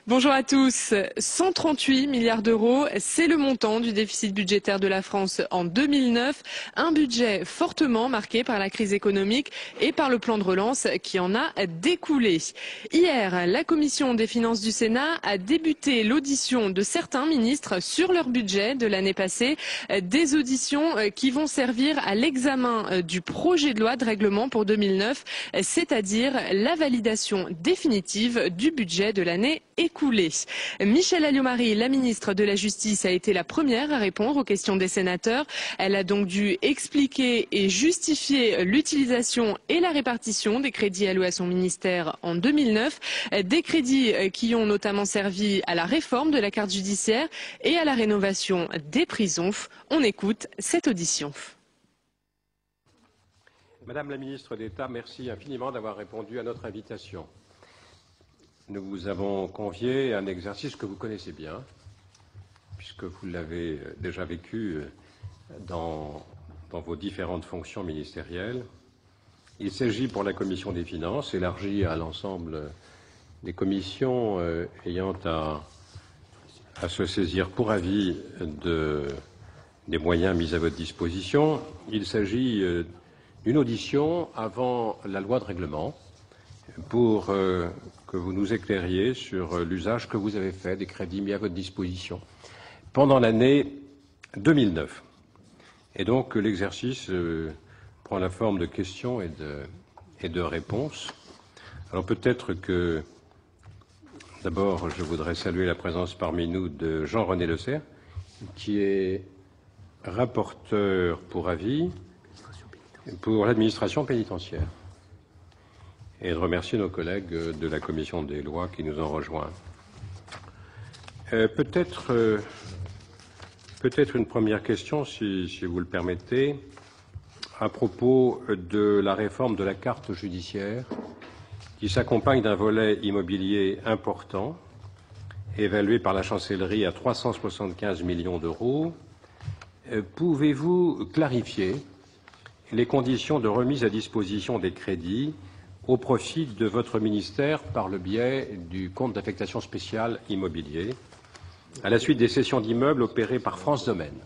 Bonjour à tous. 138 milliards d'euros, c'est le montant du déficit budgétaire de la France en 2009. Un budget fortement marqué par la crise économique et par le plan de relance qui en a découlé. Hier, la commission des finances du Sénat a débuté l'audition de certains ministres sur leur budget de l'année passée. Des auditions qui vont servir à l'examen du projet de loi de règlement pour 2009, c'est-à-dire la validation définitive du budget de l'année écoulée. Michèle Alliot-Marie, la ministre de la Justice, a été la première à répondre aux questions des sénateurs. Elle a donc dû expliquer et justifier l'utilisation et la répartition des crédits alloués à son ministère en 2009. Des crédits qui ont notamment servi à la réforme de la carte judiciaire et à la rénovation des prisons. On écoute cette audition. Madame la ministre d'État, merci infiniment d'avoir répondu à notre invitation. Nous vous avons convié à un exercice que vous connaissez bien, puisque vous l'avez déjà vécu dans vos différentes fonctions ministérielles. Il s'agit pour la Commission des finances, élargie à l'ensemble des commissions ayant à se saisir pour avis des moyens mis à votre disposition. Il s'agit d'une audition avant la loi de règlement pour que vous nous éclairiez sur l'usage que vous avez fait des crédits mis à votre disposition pendant l'année 2009. Et donc l'exercice prend la forme de questions et de réponses. Alors peut-être que d'abord je voudrais saluer la présence parmi nous de Jean-René Lecerf, qui est rapporteur pour avis pour l'administration pénitentiaire, et de remercier nos collègues de la Commission des lois qui nous ont rejoints. Peut-être une première question, si vous le permettez, à propos de la réforme de la carte judiciaire, qui s'accompagne d'un volet immobilier important, évalué par la Chancellerie à 375 millions d'euros. Pouvez-vous clarifier les conditions de remise à disposition des crédits au profit de votre ministère par le biais du compte d'affectation spéciale immobilier, à la suite des cessions d'immeubles opérées par France Domaine?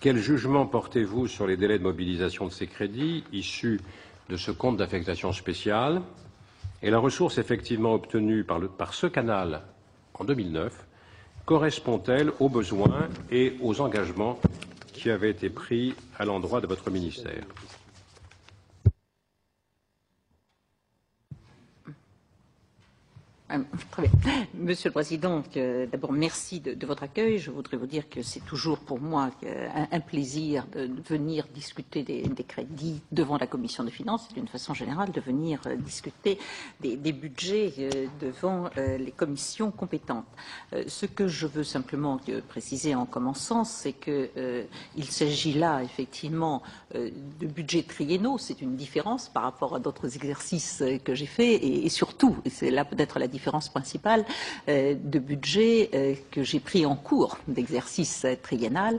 Quel jugement portez-vous sur les délais de mobilisation de ces crédits issus de ce compte d'affectation spéciale? Et la ressource effectivement obtenue par ce canal en 2009 correspond-elle aux besoins et aux engagements qui avaient été pris à l'endroit de votre ministère? Très bien. Monsieur le Président, d'abord merci de votre accueil. Je voudrais vous dire que c'est toujours pour moi un plaisir de venir discuter des crédits devant la Commission des finances et d'une façon générale de venir discuter des budgets devant les commissions compétentes. Ce que je veux simplement préciser en commençant, c'est qu'il s'agit là effectivement de budgets triennaux. C'est une différence par rapport à d'autres exercices que j'ai faits et surtout, et c'est là peut-être la différence principale, de budget que j'ai pris en cours d'exercice triennal,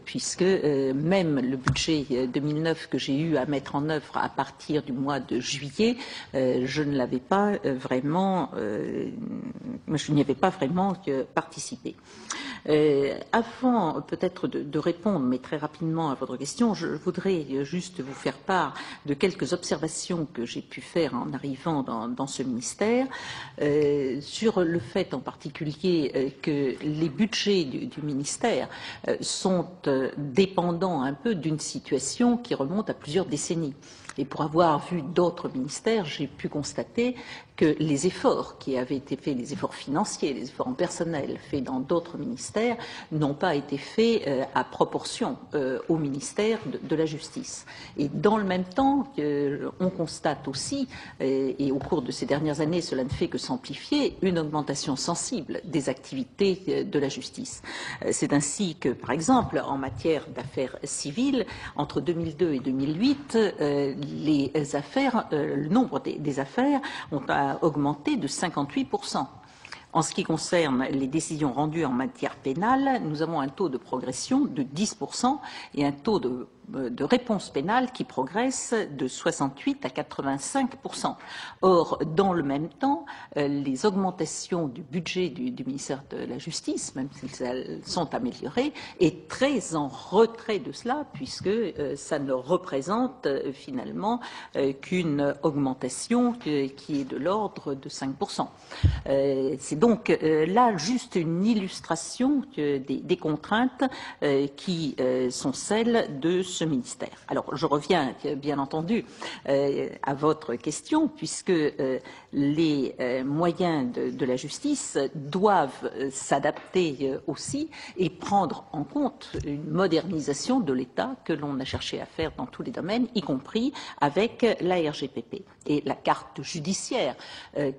puisque même le budget 2009 que j'ai eu à mettre en œuvre à partir du mois de juillet, je ne l'avais pas vraiment, je n'y avais pas vraiment participé. Avant peut-être de répondre, mais très rapidement à votre question, je voudrais juste vous faire part de quelques observations que j'ai pu faire en arrivant dans ce ministère, sur le fait en particulier que les budgets du ministère sont dépendants un peu d'une situation qui remonte à plusieurs décennies. Et pour avoir vu d'autres ministères, j'ai pu constater que les efforts qui avaient été faits, les efforts financiers, les efforts en personnel faits dans d'autres ministères, n'ont pas été faits à proportion au ministère de la Justice. Et dans le même temps, on constate aussi, et au cours de ces dernières années, cela ne fait que s'amplifier, une augmentation sensible des activités de la justice. C'est ainsi que, par exemple, en matière d'affaires civiles, entre 2002 et 2008, les affaires, le nombre des affaires ont augmenté de 58%. En ce qui concerne les décisions rendues en matière pénale, nous avons un taux de progression de 10% et un taux de de réponse pénale qui progresse de 68 à 85%. Or, dans le même temps, les augmentations du budget du ministère de la Justice, même si elles sont améliorées, est très en retrait de cela, puisque ça ne représente finalement qu'une augmentation qui est de l'ordre de 5%. C'est donc là juste une illustration des contraintes qui sont celles de ce ministère. Alors, je reviens bien entendu à votre question, puisque les moyens de la justice doivent s'adapter aussi et prendre en compte une modernisation de l'État que l'on a cherché à faire dans tous les domaines, y compris avec la RGPP. Et la carte judiciaire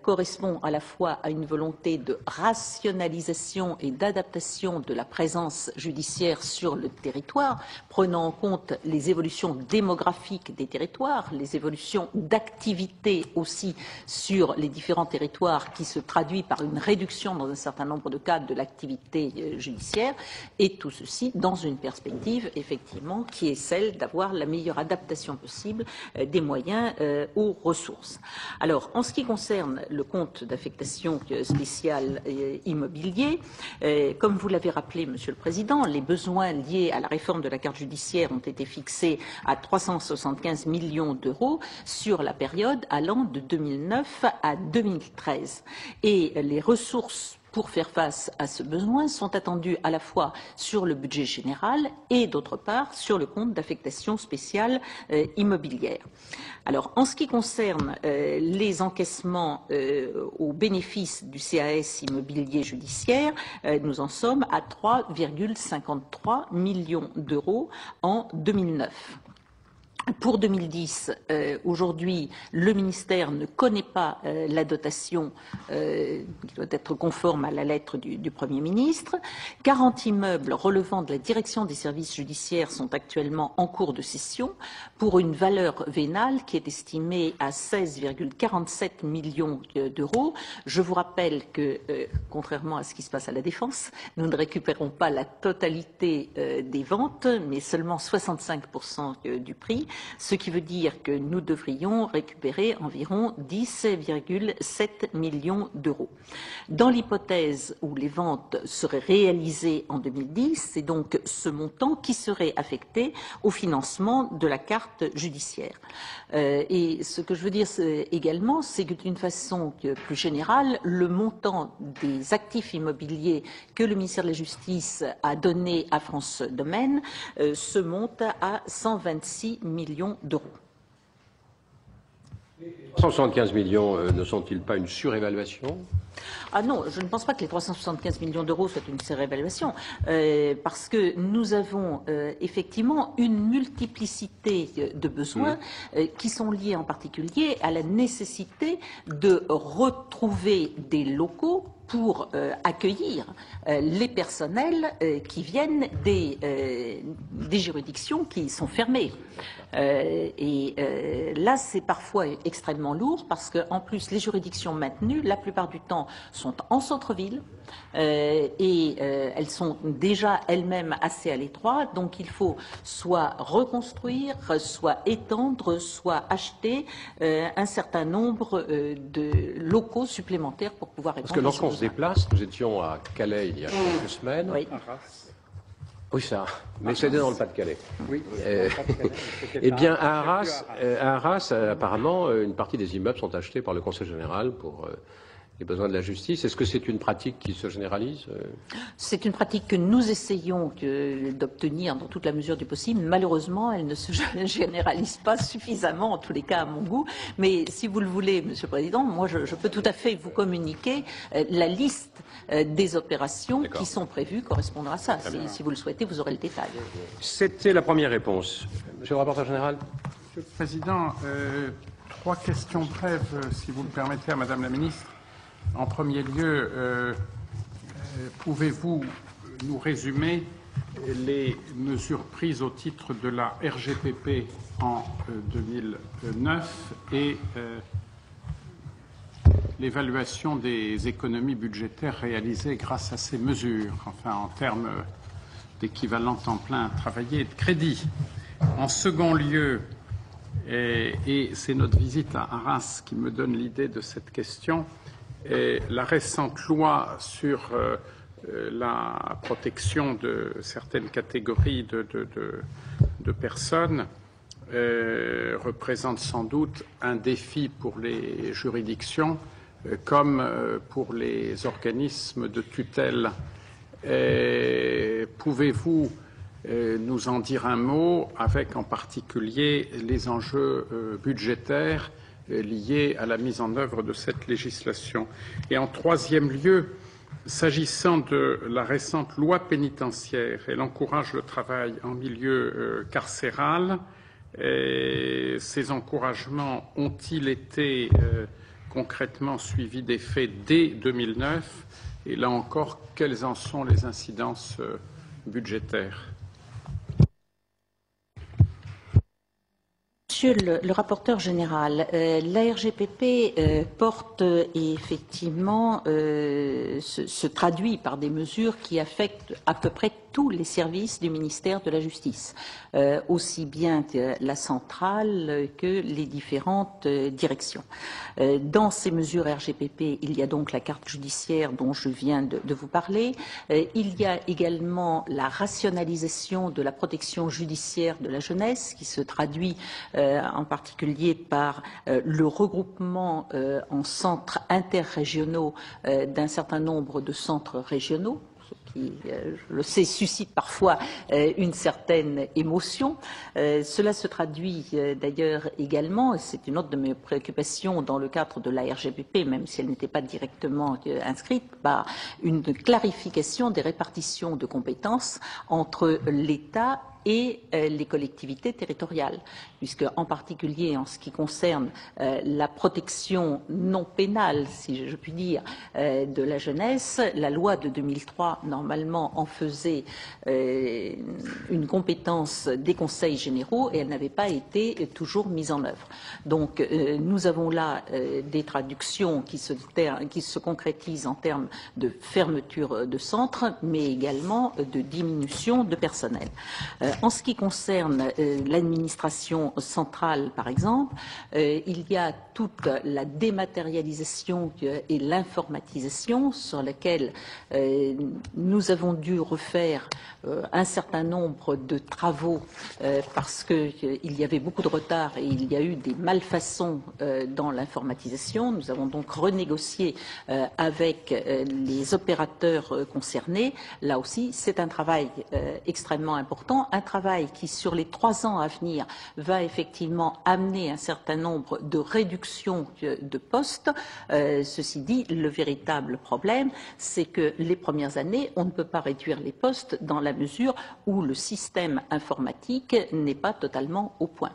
correspond à la fois à une volonté de rationalisation et d'adaptation de la présence judiciaire sur le territoire, prenant en compte les évolutions démographiques des territoires, les évolutions d'activité aussi sur les différents territoires qui se traduit par une réduction dans un certain nombre de cas de l'activité judiciaire, et tout ceci dans une perspective effectivement qui est celle d'avoir la meilleure adaptation possible des moyens aux ressources. Alors, en ce qui concerne le compte d'affectation spéciale immobilier, comme vous l'avez rappelé, Monsieur le Président, les besoins liés à la réforme de la carte judiciaire ont été fixés à 375 millions d'euros sur la période allant de 2009 à 2013. Et les ressources pour faire face à ce besoin sont attendues à la fois sur le budget général et d'autre part sur le compte d'affectation spéciale immobilière. Alors, en ce qui concerne les encaissements au bénéfice du CAS immobilier judiciaire, nous en sommes à 3,53 millions d'euros en 2009. Pour 2010, aujourd'hui, le ministère ne connaît pas la dotation qui doit être conforme à la lettre du Premier ministre. 40 immeubles relevant de la direction des services judiciaires sont actuellement en cours de cession pour une valeur vénale qui est estimée à 16,47 millions d'euros. Je vous rappelle que, contrairement à ce qui se passe à la Défense, nous ne récupérons pas la totalité des ventes, mais seulement 65% du prix, ce qui veut dire que nous devrions récupérer environ 10,7 millions d'euros. Dans l'hypothèse où les ventes seraient réalisées en 2010, c'est donc ce montant qui serait affecté au financement de la carte judiciaire. Et ce que je veux dire également, c'est que d'une façon plus générale, le montant des actifs immobiliers que le ministère de la Justice a donné à France Domaine se monte à 126 millions d'euros. 175 millions ne sont-ils pas une surévaluation? Ah non, je ne pense pas que les 375 millions d'euros soient une surévaluation, parce que nous avons effectivement une multiplicité de besoins qui sont liés en particulier à la nécessité de retrouver des locaux pour accueillir les personnels qui viennent des juridictions qui sont fermées. Là, c'est parfois extrêmement lourd parce qu'en plus, les juridictions maintenues, la plupart du temps, sont en centre-ville et elles sont déjà elles-mêmes assez à l'étroit. Donc, il faut soit reconstruire, soit étendre, soit acheter un certain nombre de locaux supplémentaires pour pouvoir répondre. Parce que lorsqu'on se déplace, nous étions à Calais il y a quelques semaines. Oui. Oui, ça. Mais c'était dans le Pas-de-Calais. Oui. Eh bien, à Arras, apparemment, une partie des immeubles sont achetés par le Conseil général pour les besoins de la justice. Est-ce que c'est une pratique qui se généralise? C'est une pratique que nous essayons d'obtenir dans toute la mesure du possible. Malheureusement, elle ne se généralise pas suffisamment, en tous les cas à mon goût. Mais si vous le voulez, Monsieur le Président, moi je peux tout à fait vous communiquer la liste des opérations qui sont prévues correspondant à ça. Si vous le souhaitez, vous aurez le détail. C'était la première réponse. Monsieur le rapporteur général. Monsieur le Président, 3 questions brèves, si vous le permettez, à Madame la Ministre. En premier lieu, pouvez-vous nous résumer les mesures prises au titre de la RGPP en 2009 et l'évaluation des économies budgétaires réalisées grâce à ces mesures, enfin en termes d'équivalent temps plein travaillé et de crédit. En second lieu, et c'est notre visite à Reims qui me donne l'idée de cette question, la récente loi sur la protection de certaines catégories de personnes représente sans doute un défi pour les juridictions comme pour les organismes de tutelle. Pouvez-vous nous en dire un mot, avec en particulier les enjeux budgétaires liés à la mise en œuvre de cette législation? Et en troisième lieu, s'agissant de la récente loi pénitentiaire, elle encourage le travail en milieu carcéral. Ces encouragements ont-ils été concrètement suivis d'effets dès 2009? Et là encore, quelles en sont les incidences budgétaires? Monsieur le rapporteur général, la RGPP porte effectivement se traduit par des mesures qui affectent à peu près tous les services du ministère de la Justice, aussi bien la centrale que les différentes directions. Dans ces mesures RGPP, il y a donc la carte judiciaire dont je viens de vous parler. Il y a également la rationalisation de la protection judiciaire de la jeunesse qui se traduit en particulier par le regroupement en centres interrégionaux d'un certain nombre de centres régionaux, qui, je le sais, suscite parfois une certaine émotion. Cela se traduit d'ailleurs également, et c'est une autre de mes préoccupations dans le cadre de la RGPP, même si elle n'était pas directement inscrite, par une clarification des répartitions de compétences entre l'État et les collectivités territoriales, puisque en particulier en ce qui concerne la protection non pénale, si je puis dire, de la jeunesse, la loi de 2003 normalement en faisait une compétence des conseils généraux et elle n'avait pas été toujours mise en œuvre. Donc nous avons là des traductions qui se concrétisent en termes de fermeture de centres, mais également de diminution de personnel. En ce qui concerne l'administration centrale, par exemple, il y a toute la dématérialisation et l'informatisation sur laquelle nous avons dû refaire un certain nombre de travaux parce qu'il y avait beaucoup de retard et il y a eu des malfaçons dans l'informatisation. Nous avons donc renégocié avec les opérateurs concernés. Là aussi, c'est un travail extrêmement important, un travail qui, sur les 3 ans à venir, va effectivement amener un certain nombre de réductions de postes. Ceci dit, le véritable problème, c'est que les premières années, on ne peut pas réduire les postes dans la mesure où le système informatique n'est pas totalement au point.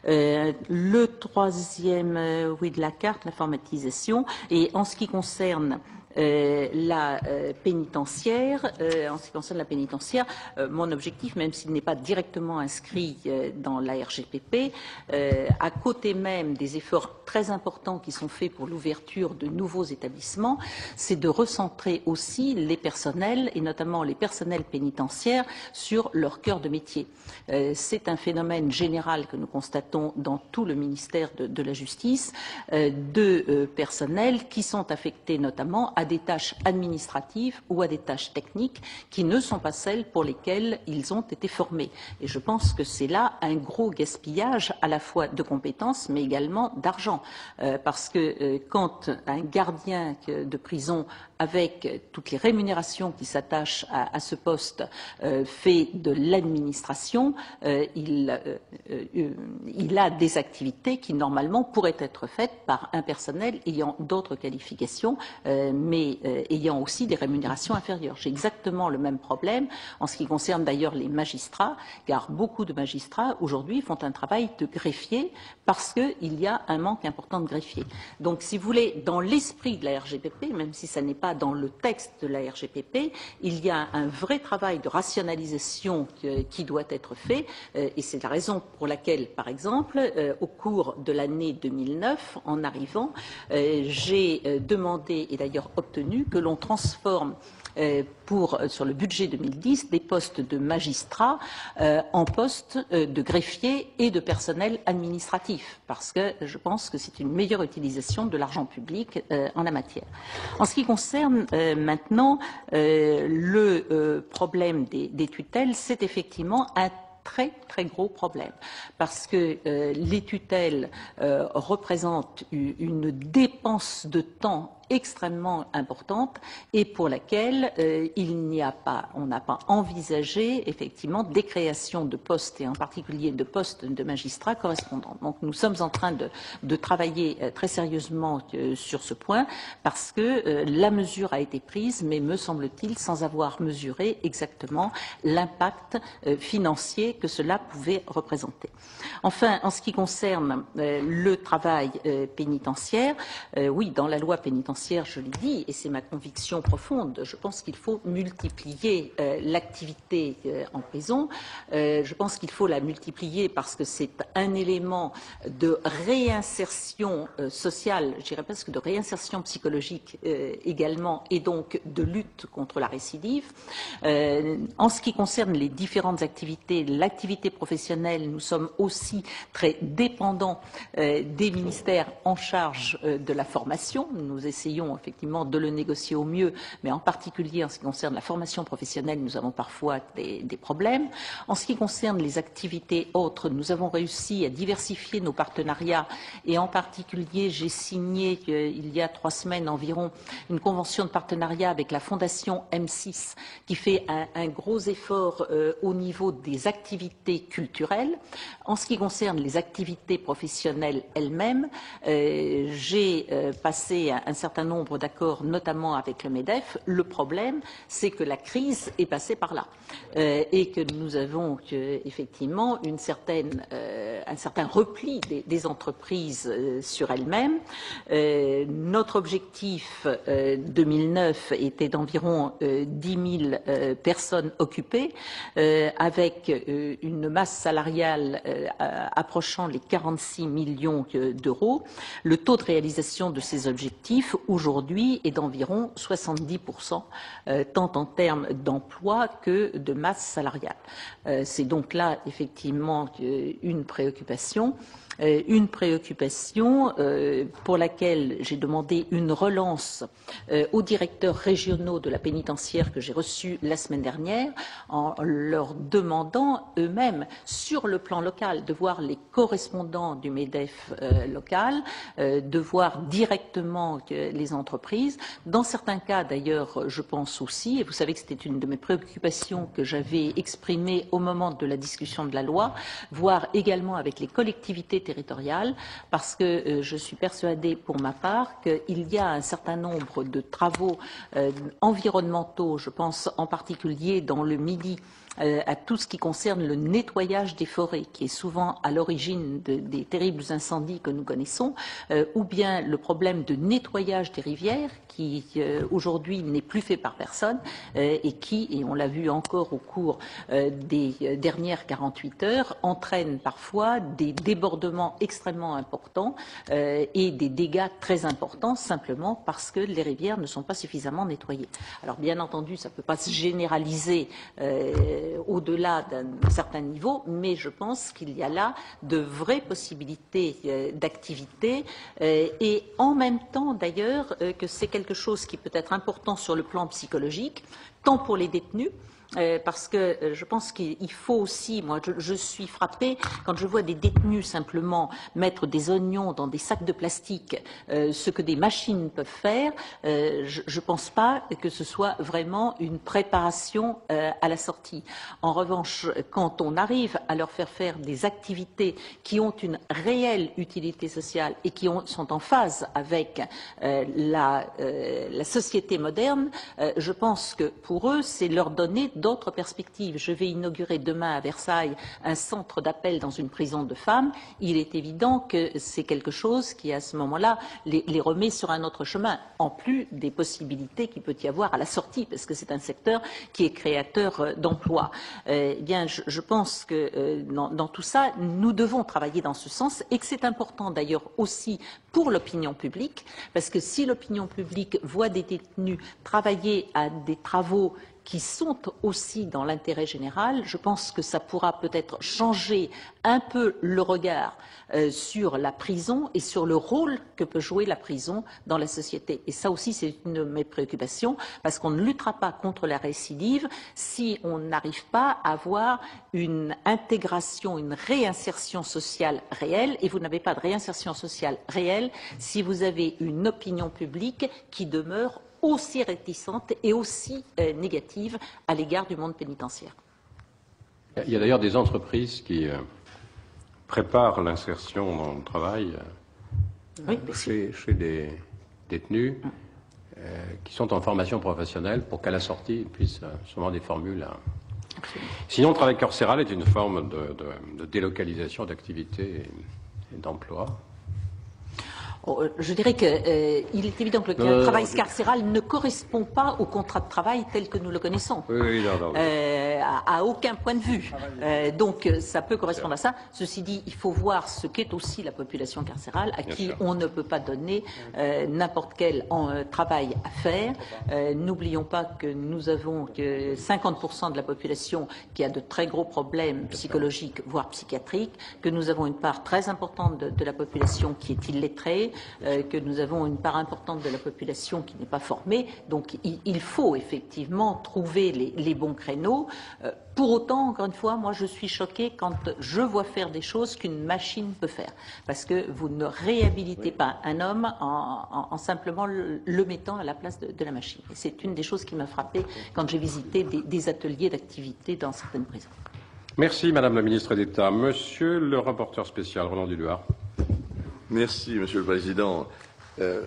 Le troisième, oui, de la carte, l'informatisation, et en ce qui concerne la pénitentiaire. En ce qui concerne la pénitentiaire, mon objectif, même s'il n'est pas directement inscrit dans la RGPP, à côté même des efforts très importants qui sont faits pour l'ouverture de nouveaux établissements, c'est de recentrer aussi les personnels, et notamment les personnels pénitentiaires, sur leur cœur de métier. C'est un phénomène général que nous constatons dans tout le ministère de la Justice, de personnels qui sont affectés notamment à des tâches administratives ou à des tâches techniques qui ne sont pas celles pour lesquelles ils ont été formés. Et je pense que c'est là un gros gaspillage à la fois de compétences mais également d'argent. Parce que quand un gardien de prison, avec toutes les rémunérations qui s'attachent à ce poste, fait de l'administration, il a des activités qui normalement pourraient être faites par un personnel ayant d'autres qualifications, mais ayant aussi des rémunérations inférieures. J'ai exactement le même problème en ce qui concerne d'ailleurs les magistrats, car beaucoup de magistrats aujourd'hui font un travail de greffier parce qu'il y a un manque important de greffiers. Donc, si vous voulez, dans l'esprit de la RGPP, même si ça n'est pas dans le texte de la RGPP, il y a un vrai travail de rationalisation qui doit être fait, et c'est la raison pour laquelle, par exemple, au cours de l'année 2009, en arrivant, j'ai demandé et d'ailleurs obtenu que l'on transforme sur le budget 2010 des postes de magistrats en poste de greffiers et de personnel administratif, parce que je pense que c'est une meilleure utilisation de l'argent public en la matière. En ce qui concerne maintenant le problème des tutelles, c'est effectivement un très gros problème, parce que les tutelles représentent une dépense de temps extrêmement importante et pour laquelle on n'a pas envisagé effectivement des créations de postes et en particulier de postes de magistrats correspondants. Donc nous sommes en train de travailler très sérieusement sur ce point parce que la mesure a été prise, mais me semble-t-il sans avoir mesuré exactement l'impact financier que cela pouvait représenter. Enfin, en ce qui concerne le travail pénitentiaire, oui, dans la loi pénitentiaire, je l'ai dit, et c'est ma conviction profonde, je pense qu'il faut multiplier l'activité en prison. Je pense qu'il faut la multiplier parce que c'est un élément de réinsertion sociale, je dirais presque de réinsertion psychologique également, et donc de lutte contre la récidive. En ce qui concerne les différentes activités, l'activité professionnelle, nous sommes aussi très dépendants des ministères en charge de la formation. Nous essayons effectivement de le négocier au mieux, mais en particulier en ce qui concerne la formation professionnelle, nous avons parfois des problèmes. En ce qui concerne les activités autres, nous avons réussi à diversifier nos partenariats et en particulier, j'ai signé il y a 3 semaines environ une convention de partenariat avec la Fondation M6 qui fait un gros effort au niveau des activités culturelles. En ce qui concerne les activités professionnelles elles-mêmes, j'ai passé un certain nombre d'accords, notamment avec le MEDEF. Le problème, c'est que la crise est passée par là et que nous avons effectivement un certain repli des entreprises sur elles-mêmes. Notre objectif 2009 était d'environ 10 000 personnes occupées, avec une masse salariale approchant les 46 millions d'euros. Le taux de réalisation de ces objectifs aujourd'hui est d'environ 70%, tant en termes d'emploi que de masse salariale. C'est donc là effectivement une préoccupation. Pour laquelle j'ai demandé une relance aux directeurs régionaux de la pénitentiaire que j'ai reçus la semaine dernière en leur demandant eux-mêmes sur le plan local de voir les correspondants du MEDEF local, de voir directement les entreprises. Dans certains cas d'ailleurs, je pense aussi, et vous savez que c'était une de mes préoccupations que j'avais exprimée au moment de la discussion de la loi, voir également avec les collectivités territoriales, parce que je suis persuadée pour ma part qu'il y a un certain nombre de travaux environnementaux, je pense en particulier dans le Midi, à tout ce qui concerne le nettoyage des forêts, qui est souvent à l'origine des terribles incendies que nous connaissons, ou bien le problème de nettoyage des rivières, qui aujourd'hui n'est plus fait par personne, et qui, et on l'a vu encore au cours des dernières 48 heures, entraîne parfois des débordements extrêmement importants et des dégâts très importants, simplement parce que les rivières ne sont pas suffisamment nettoyées. Alors bien entendu, ça ne peut pas se généraliser au-delà d'un certain niveau, mais je pense qu'il y a là de vraies possibilités d'activité et en même temps d'ailleurs que c'est quelque chose qui peut être important sur le plan psychologique, tant pour les détenus, parce que je pense qu'il faut aussi, moi je suis frappée quand je vois des détenus simplement mettre des oignons dans des sacs de plastique, ce que des machines peuvent faire, je ne pense pas que ce soit vraiment une préparation à la sortie. En revanche, quand on arrive à leur faire des activités qui ont une réelle utilité sociale et qui sont en phase avec la société moderne, je pense que pour eux, c'est leur donner d'autres perspectives. Je vais inaugurer demain à Versailles un centre d'appel dans une prison de femmes. Il est évident que c'est quelque chose qui, à ce moment-là, les remet sur un autre chemin, en plus des possibilités qu'il peut y avoir à la sortie, parce que c'est un secteur qui est créateur d'emplois. Bien, je pense que dans tout ça, nous devons travailler dans ce sens et que c'est important d'ailleurs aussi pour l'opinion publique, parce que si l'opinion publique voit des détenus travailler à des travaux qui sont aussi dans l'intérêt général, je pense que ça pourra peut-être changer un peu le regard sur la prison et sur le rôle que peut jouer la prison dans la société. Et ça aussi, c'est une de mes préoccupations, parce qu'on ne luttera pas contre la récidive si on n'arrive pas à avoir une intégration, une réinsertion sociale réelle. Et vous n'avez pas de réinsertion sociale réelle si vous avez une opinion publique qui demeure aussi réticente et aussi négative à l'égard du monde pénitentiaire. Il y a d'ailleurs des entreprises qui préparent l'insertion dans le travail chez des détenus qui sont en formation professionnelle pour qu'à la sortie, ils puissent sûrement des formules. Sinon, le travail carcéral est une forme de délocalisation d'activité et d'emploi. Je dirais qu'il est évident que le travail carcéral ne correspond pas au contrat de travail tel que nous le connaissons, à aucun point de vue. Donc ça peut correspondre à ça. Ceci dit, il faut voir ce qu'est aussi la population carcérale, à qui on ne peut pas donner n'importe quel travail à faire. N'oublions pas que nous avons que 50% de la population qui a de très gros problèmes psychologiques, voire psychiatriques, que nous avons une part très importante de la population qui est illettrée, que nous avons une part importante de la population qui n'est pas formée. Donc il faut effectivement trouver les bons créneaux. Pour autant, encore une fois, moi je suis choquée quand je vois faire des choses qu'une machine peut faire. Parce que vous ne réhabilitez pas un homme en simplement le mettant à la place de la machine. Et c'est une des choses qui m'a frappée quand j'ai visité des ateliers d'activité dans certaines prisons. Merci Madame la Ministre d'État. Monsieur le rapporteur spécial, Roland Duluart. Merci, Monsieur le Président.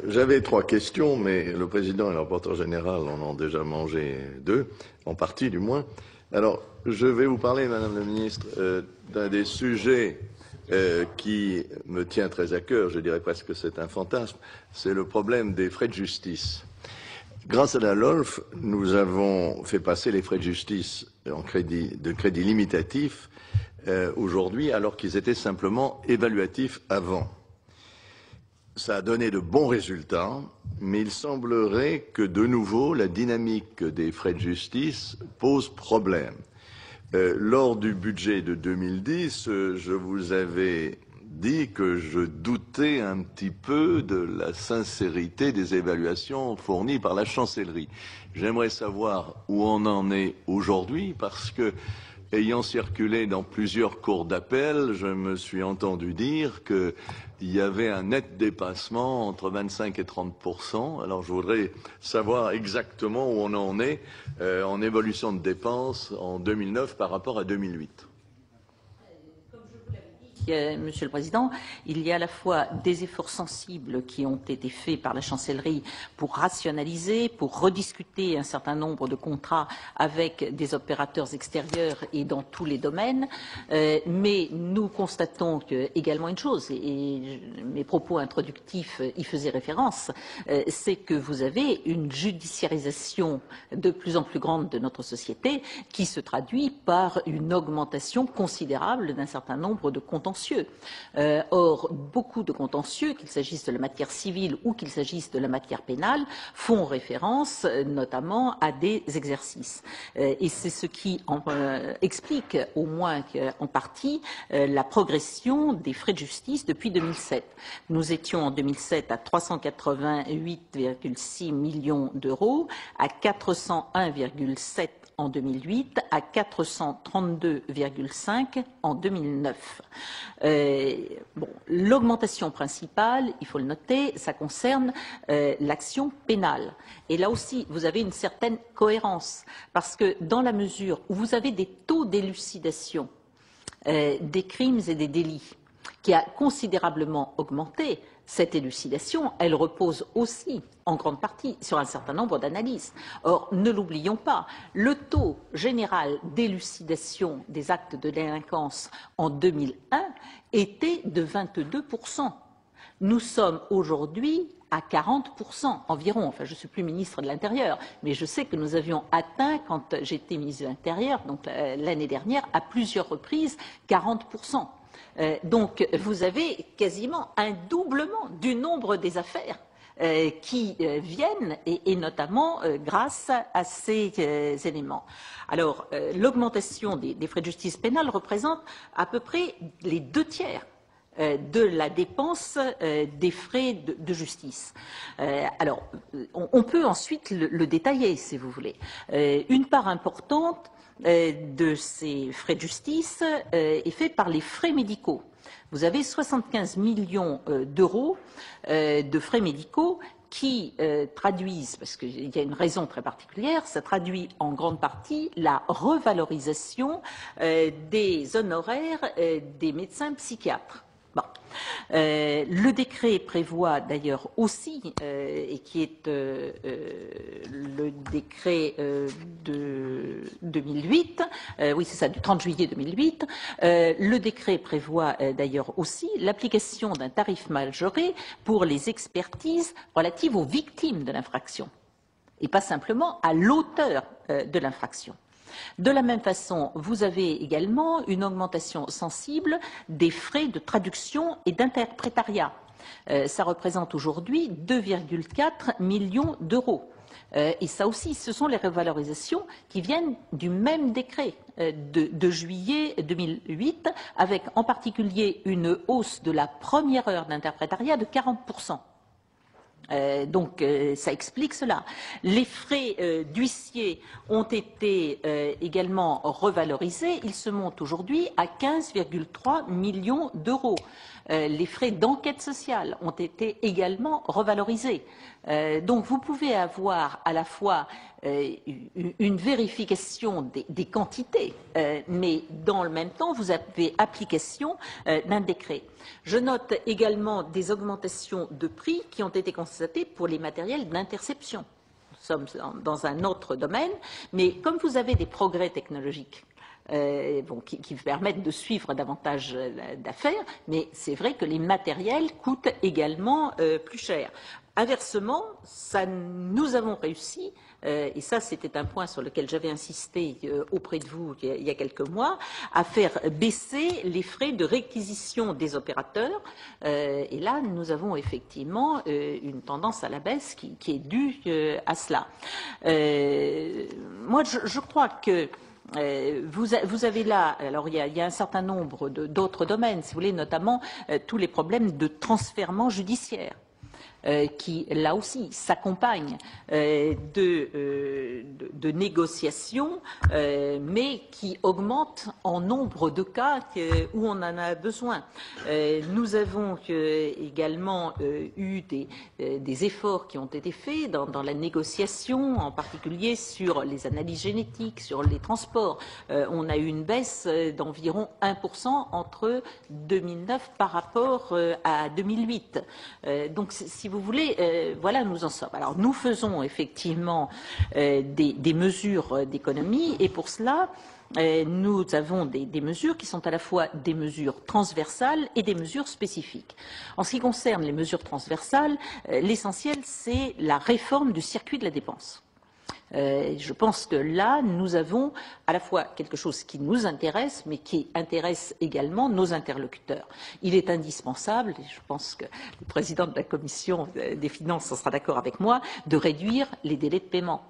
J'avais 3 questions, mais le Président et le rapporteur général en ont déjà mangé 2, en partie du moins. Alors, je vais vous parler, Madame la Ministre, d'un des sujets qui me tient très à cœur, je dirais presque que c'est un fantasme, c'est le problème des frais de justice. Grâce à la LOLF, nous avons fait passer les frais de justice en crédit limitatif aujourd'hui, alors qu'ils étaient simplement évaluatifs avant. Ça a donné de bons résultats, mais il semblerait que, de nouveau, la dynamique des frais de justice pose problème. Lors du budget de 2010, je vous avais dit que je doutais un petit peu de la sincérité des évaluations fournies par la chancellerie. J'aimerais savoir où on en est aujourd'hui, parce que, ayant circulé dans plusieurs cours d'appel, je me suis entendu dire qu'il y avait un net dépassement entre 25 et 30%. Alors je voudrais savoir exactement où on en est en évolution de dépenses en 2009 par rapport à 2008. Monsieur le Président, il y a à la fois des efforts sensibles qui ont été faits par la chancellerie pour rationaliser, pour rediscuter un certain nombre de contrats avec des opérateurs extérieurs et dans tous les domaines, mais nous constatons également une chose, et mes propos introductifs y faisaient référence, c'est que vous avez une judiciarisation de plus en plus grande de notre société qui se traduit par une augmentation considérable d'un certain nombre de contentieux. Or, beaucoup de contentieux, qu'il s'agisse de la matière civile ou qu'il s'agisse de la matière pénale, font référence notamment à des exercices. Et c'est ce qui explique, au moins en partie, la progression des frais de justice depuis 2007. Nous étions en 2007 à 388,6 millions d'euros, à 401,7 en 2008, à 432,5 en 2009. L'augmentation principale, il faut le noter, ça concerne l'action pénale. Et là aussi, vous avez une certaine cohérence, parce que dans la mesure où vous avez des taux d'élucidation des crimes et des délits qui a considérablement augmenté, cette élucidation, elle repose aussi en grande partie sur un certain nombre d'analyses. Or, ne l'oublions pas, le taux général d'élucidation des actes de délinquance en 2001 était de 22%. Nous sommes aujourd'hui à 40% environ. Enfin, je ne suis plus ministre de l'Intérieur, mais je sais que nous avions atteint, quand j'étais ministre de l'Intérieur, donc l'année dernière, à plusieurs reprises, 40%. Donc, vous avez quasiment un doublement du nombre des affaires qui viennent, et notamment grâce à ces éléments. Alors, l'augmentation des frais de justice pénale représente à peu près les 2/3 de la dépense des frais de justice. Alors, on peut ensuite le détailler, si vous voulez. Une part importante de ces frais de justice est faite par les frais médicaux. Vous avez 75 millions d'euros de frais médicaux qui traduisent, parce qu'il y a une raison très particulière, ça traduit en grande partie la revalorisation des honoraires des médecins psychiatres. Bon. Le décret prévoit d'ailleurs aussi, et qui est le décret de 2008, oui c'est ça, du 30 juillet 2008, le décret prévoit d'ailleurs aussi l'application d'un tarif majoré pour les expertises relatives aux victimes de l'infraction, et pas simplement à l'auteur de l'infraction. De la même façon, vous avez également une augmentation sensible des frais de traduction et d'interprétariat. Ça représente aujourd'hui 2,4 millions d'euros. Et ça aussi, ce sont les revalorisations qui viennent du même décret de juillet 2008, avec en particulier une hausse de la première heure d'interprétariat de 40%. Donc, ça explique cela. Les frais d'huissier ont été également revalorisés. Ils se montent aujourd'hui à 15,3 millions d'euros. Les frais d'enquête sociale ont été également revalorisés. Donc, vous pouvez avoir à la fois une vérification des quantités, mais dans le même temps, vous avez application d'un décret. Je note également des augmentations de prix qui ont été constatées pour les matériels d'interception. Nous sommes dans un autre domaine, mais comme vous avez des progrès technologiques qui permettent de suivre davantage d'affaires, mais c'est vrai que les matériels coûtent également plus cher. Inversement, nous avons réussi, et ça c'était un point sur lequel j'avais insisté auprès de vous il y a quelques mois, à faire baisser les frais de réquisition des opérateurs. Et là, nous avons effectivement une tendance à la baisse qui est due à cela. Moi, je crois que vous avez là, alors il y a un certain nombre d'autres domaines, si vous voulez, notamment tous les problèmes de transfèrement judiciaire. Qui, là aussi, s'accompagnent de négociations, mais qui augmentent en nombre de cas où on en a besoin. Nous avons également eu des efforts qui ont été faits dans la négociation, en particulier sur les analyses génétiques, sur les transports. On a eu une baisse d'environ 1% entre 2009 par rapport à 2008. Donc, si vous voulez, voilà, nous en sommes. Alors, nous faisons effectivement des mesures d'économie, et pour cela, nous avons des mesures qui sont à la fois des mesures transversales et des mesures spécifiques. En ce qui concerne les mesures transversales, l'essentiel, c'est la réforme du circuit de la dépense. Je pense que là, nous avons à la fois quelque chose qui nous intéresse, mais qui intéresse également nos interlocuteurs. Il est indispensable, et je pense que le président de la Commission des finances sera d'accord avec moi, de réduire les délais de paiement.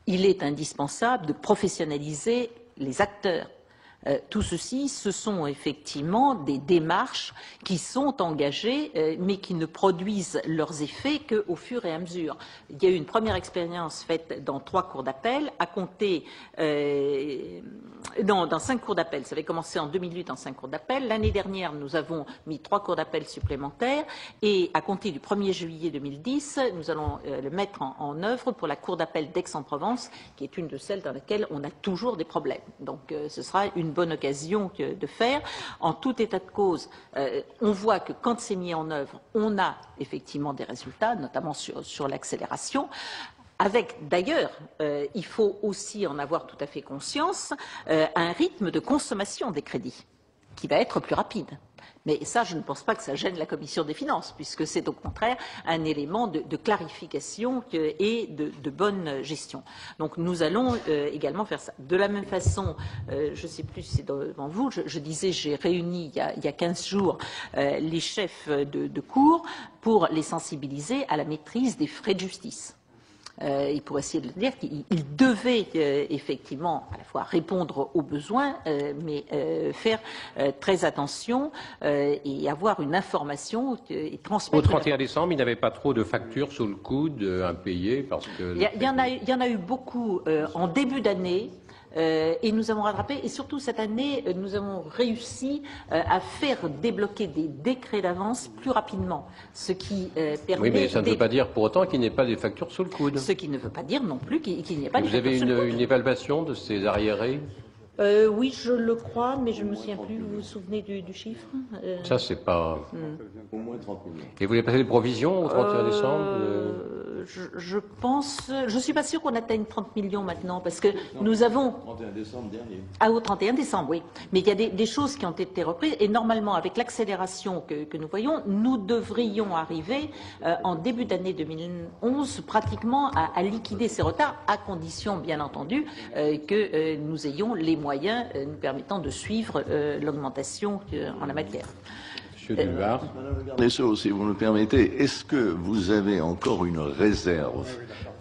Il est indispensable de professionnaliser les acteurs. Tout ceci, ce sont effectivement des démarches qui sont engagées, mais qui ne produisent leurs effets qu'au fur et à mesure. Il y a eu une première expérience faite dans 3 cours d'appel, à compter dans 5 cours d'appel. Ça avait commencé en 2008 en 5 cours d'appel. L'année dernière, nous avons mis 3 cours d'appel supplémentaires, et à compter du 1er juillet 2010, nous allons le mettre en œuvre pour la cour d'appel d'Aix-en-Provence, qui est une de celles dans lesquelles on a toujours des problèmes. Donc, ce sera une bonne occasion de faire. En tout état de cause, on voit que quand c'est mis en œuvre, on a effectivement des résultats, notamment sur l'accélération. Avec, d'ailleurs, il faut aussi en avoir tout à fait conscience, un rythme de consommation des crédits qui va être plus rapide. Mais ça, je ne pense pas que ça gêne la Commission des finances, puisque c'est au contraire un élément de clarification et de bonne gestion. Donc nous allons également faire ça. De la même façon, je ne sais plus si c'est devant vous, je disais, j'ai réuni il y a 15 jours les chefs de cour pour les sensibiliser à la maîtrise des frais de justice. Et pour essayer de le dire qu'il devait effectivement à la fois répondre aux besoins, mais faire très attention et avoir une information et transmettre. Au 31 décembre, il n'y avait pas trop de factures sous le coude impayées parce que. Il y en a eu beaucoup en début d'année. Et nous avons rattrapé, et surtout cette année, nous avons réussi à faire débloquer des décrets d'avance plus rapidement, ce qui permet. Oui, mais ça ne veut pas dire pour autant qu'il n'y ait pas des factures sous le coude. Ce qui ne veut pas dire non plus qu'il n'y ait pas de factures sous le coude. Vous avez une évaluation de ces arriérés? Oui, je le crois, mais je ne me souviens plus. Vous vous souvenez du chiffre Ça, c'est pas. Au moins 30 millions. Et vous voulez passer les provisions au 31 décembre je pense. Je ne suis pas sûre qu'on atteigne 30 millions maintenant, parce que nous avons. 31 décembre dernier. Ah, au 31 décembre, oui. Mais il y a des choses qui ont été reprises, et normalement, avec l'accélération que nous voyons, nous devrions arriver en début d'année 2011 pratiquement à liquider ces retards, à condition, bien entendu, que nous ayons les moyens nous permettant de suivre l'augmentation en la matière. Monsieur Duhart. Madame la garde des Sceaux, si vous me permettez, est-ce que vous avez encore une réserve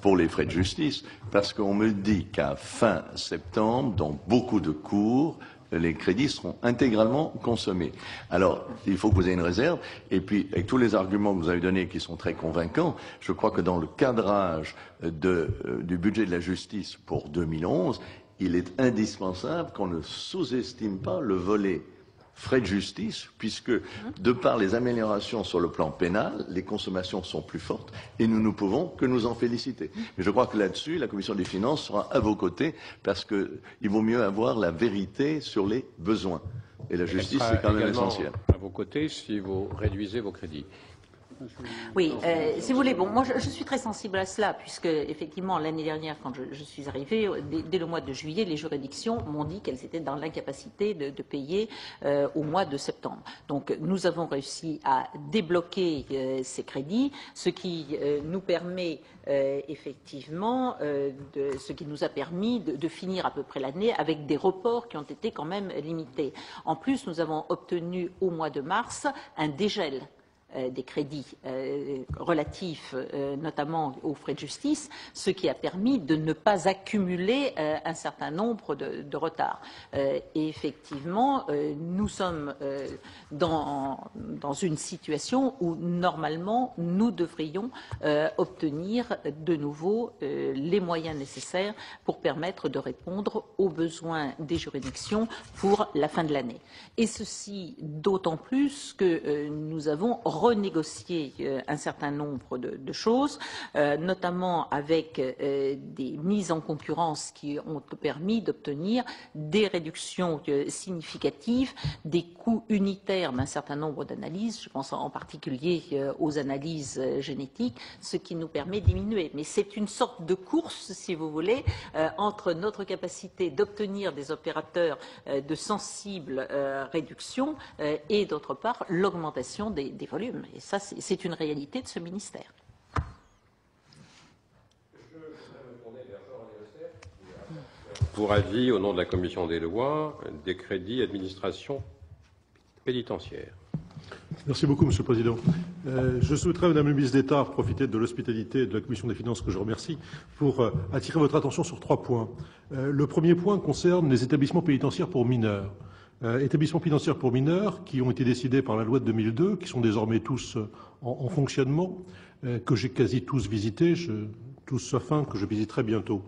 pour les frais de justice? Parce qu'on me dit qu'à fin septembre, dans beaucoup de cours, les crédits seront intégralement consommés. Alors, il faut que vous ayez une réserve. Et puis, avec tous les arguments que vous avez donnés qui sont très convaincants, je crois que dans le cadrage du budget de la justice pour 2011, il est indispensable qu'on ne sous-estime pas le volet frais de justice, puisque, de par les améliorations sur le plan pénal, les consommations sont plus fortes et nous ne pouvons que nous en féliciter. Mais je crois que là-dessus, la Commission des finances sera à vos côtés, parce qu'il vaut mieux avoir la vérité sur les besoins. Et la justice, c'est quand même essentiel. À vos côtés si vous réduisez vos crédits. Oui, si vous voulez, bon, moi je suis très sensible à cela, puisque effectivement l'année dernière, quand je suis arrivée, dès le mois de juillet, les juridictions m'ont dit qu'elles étaient dans l'incapacité de payer au mois de septembre. Donc nous avons réussi à débloquer ces crédits, ce qui nous permet effectivement, ce qui nous a permis de finir à peu près l'année avec des reports qui ont été quand même limités. En plus, nous avons obtenu au mois de mars un dégel des crédits relatifs notamment aux frais de justice, ce qui a permis de ne pas accumuler un certain nombre de retards. Et effectivement, nous sommes dans une situation où normalement nous devrions obtenir de nouveau les moyens nécessaires pour permettre de répondre aux besoins des juridictions pour la fin de l'année. Et ceci d'autant plus que nous avons renégocier un certain nombre de choses, notamment avec des mises en concurrence qui ont permis d'obtenir des réductions significatives des coûts unitaires d'un certain nombre d'analyses. Je pense en particulier aux analyses génétiques, ce qui nous permet de diminuer. Mais c'est une sorte de course, si vous voulez, entre notre capacité d'obtenir des opérateurs de sensibles réductions et, d'autre part, l'augmentation des volumes. Et ça, c'est une réalité de ce ministère. Pour avis, au nom de la Commission des lois, des crédits administration pénitentiaire. Merci beaucoup, Monsieur le Président. Je souhaiterais, Madame la ministre d'État, profiter de l'hospitalité de la Commission des finances, que je remercie, pour attirer votre attention sur 3 points. Le premier point concerne les établissements pénitentiaires pour mineurs. Établissements pénitentiaires pour mineurs qui ont été décidés par la loi de 2002, qui sont désormais tous en fonctionnement, que j'ai quasi tous visités, tous sauf un que je visiterai bientôt.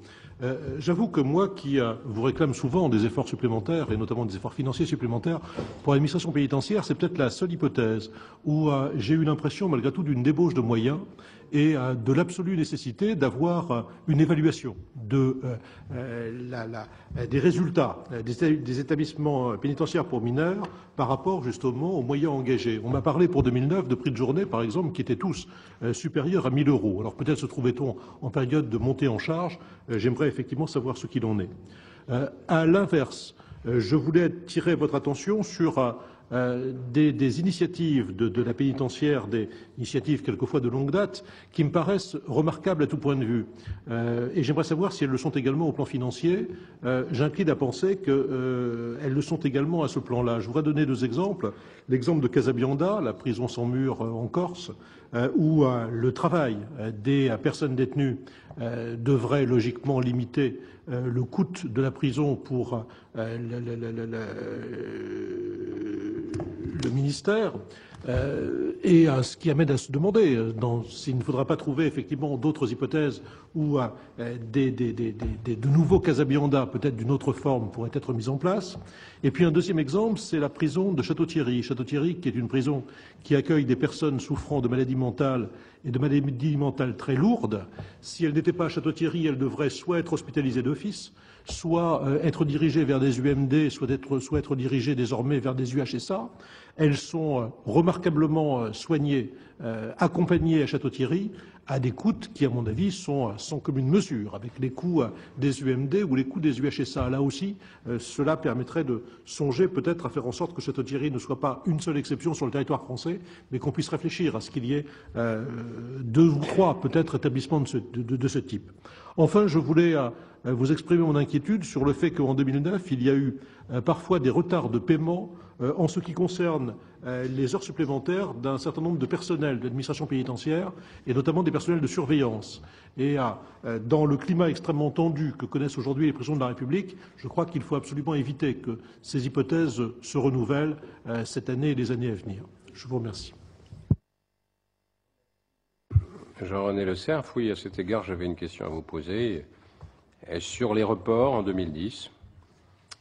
J'avoue que moi, qui vous réclame souvent des efforts supplémentaires, et notamment des efforts financiers supplémentaires, pour l'administration pénitentiaire, c'est peut-être la seule hypothèse où j'ai eu l'impression, malgré tout, d'une débauche de moyens, et de l'absolue nécessité d'avoir une évaluation des résultats des établissements pénitentiaires pour mineurs par rapport justement aux moyens engagés. On m'a parlé pour 2009 de prix de journée, par exemple, qui étaient tous supérieurs à 1 000 €. Alors peut-être se trouvait-on en période de montée en charge. J'aimerais effectivement savoir ce qu'il en est. À l'inverse, je voulais attirer votre attention sur des initiatives de la pénitentiaire, des initiatives quelquefois de longue date, qui me paraissent remarquables à tout point de vue. Et j'aimerais savoir si elles le sont également au plan financier. J'incline à penser qu'elles le sont également à ce plan-là. Je voudrais donner 2 exemples. L'exemple de Casabianda, la prison sans mur en Corse, où le travail des personnes détenues devrait logiquement limiter le coût de la prison pour le ministère, et ce qui amène à se demander s'il ne faudra pas trouver effectivement d'autres hypothèses où de nouveaux Casabianda, peut-être d'une autre forme, pourraient être mis en place. Et puis un deuxième exemple, c'est la prison de Château-Thierry. Château-Thierry, qui est une prison qui accueille des personnes souffrant de maladies mentales et de maladies mentales très lourdes. Si elle n'était pas à Château-Thierry, elle devrait soit être hospitalisée d'office, soit être dirigées vers des UMD, soit être dirigées désormais vers des UHSA. Elles sont remarquablement soignées, accompagnées à Château-Thierry, à des coûts qui, à mon avis, sont sans commune mesure avec les coûts des UMD ou les coûts des UHSA. Là aussi, cela permettrait de songer peut-être à faire en sorte que Château-Thierry ne soit pas une seule exception sur le territoire français, mais qu'on puisse réfléchir à ce qu'il y ait 2 ou 3 peut-être établissements de ce type. Enfin, je voulais vous exprimer mon inquiétude sur le fait qu'en 2009, il y a eu parfois des retards de paiement en ce qui concerne les heures supplémentaires d'un certain nombre de personnels de l'administration pénitentiaire et notamment des personnels de surveillance. Et dans le climat extrêmement tendu que connaissent aujourd'hui les prisons de la République, je crois qu'il faut absolument éviter que ces hypothèses se renouvellent cette année et les années à venir. Je vous remercie. Jean-René Le Cerf, oui, à cet égard, j'avais une question à vous poser. Sur les reports en 2010,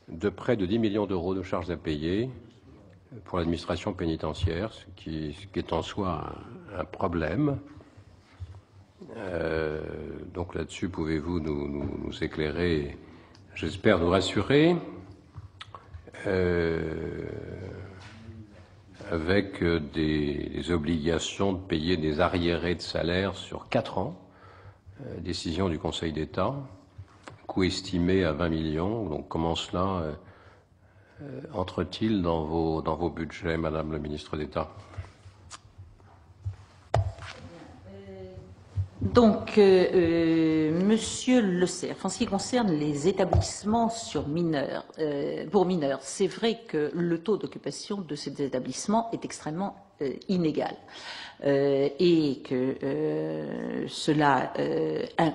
de près de 10 millions d'euros de charges à payer pour l'administration pénitentiaire, ce qui est en soi un problème. Donc là-dessus, pouvez-vous nous éclairer, j'espère nous rassurer, avec des obligations de payer des arriérés de salaire sur 4 ans, décision du Conseil d'État, coût estimé à 20 millions. Donc comment cela entre-t-il dans vos budgets, Madame la Ministre d'État? Donc, Monsieur Le Cerf, en ce qui concerne les établissements pour mineurs, c'est vrai que le taux d'occupation de ces établissements est extrêmement inégal et que cela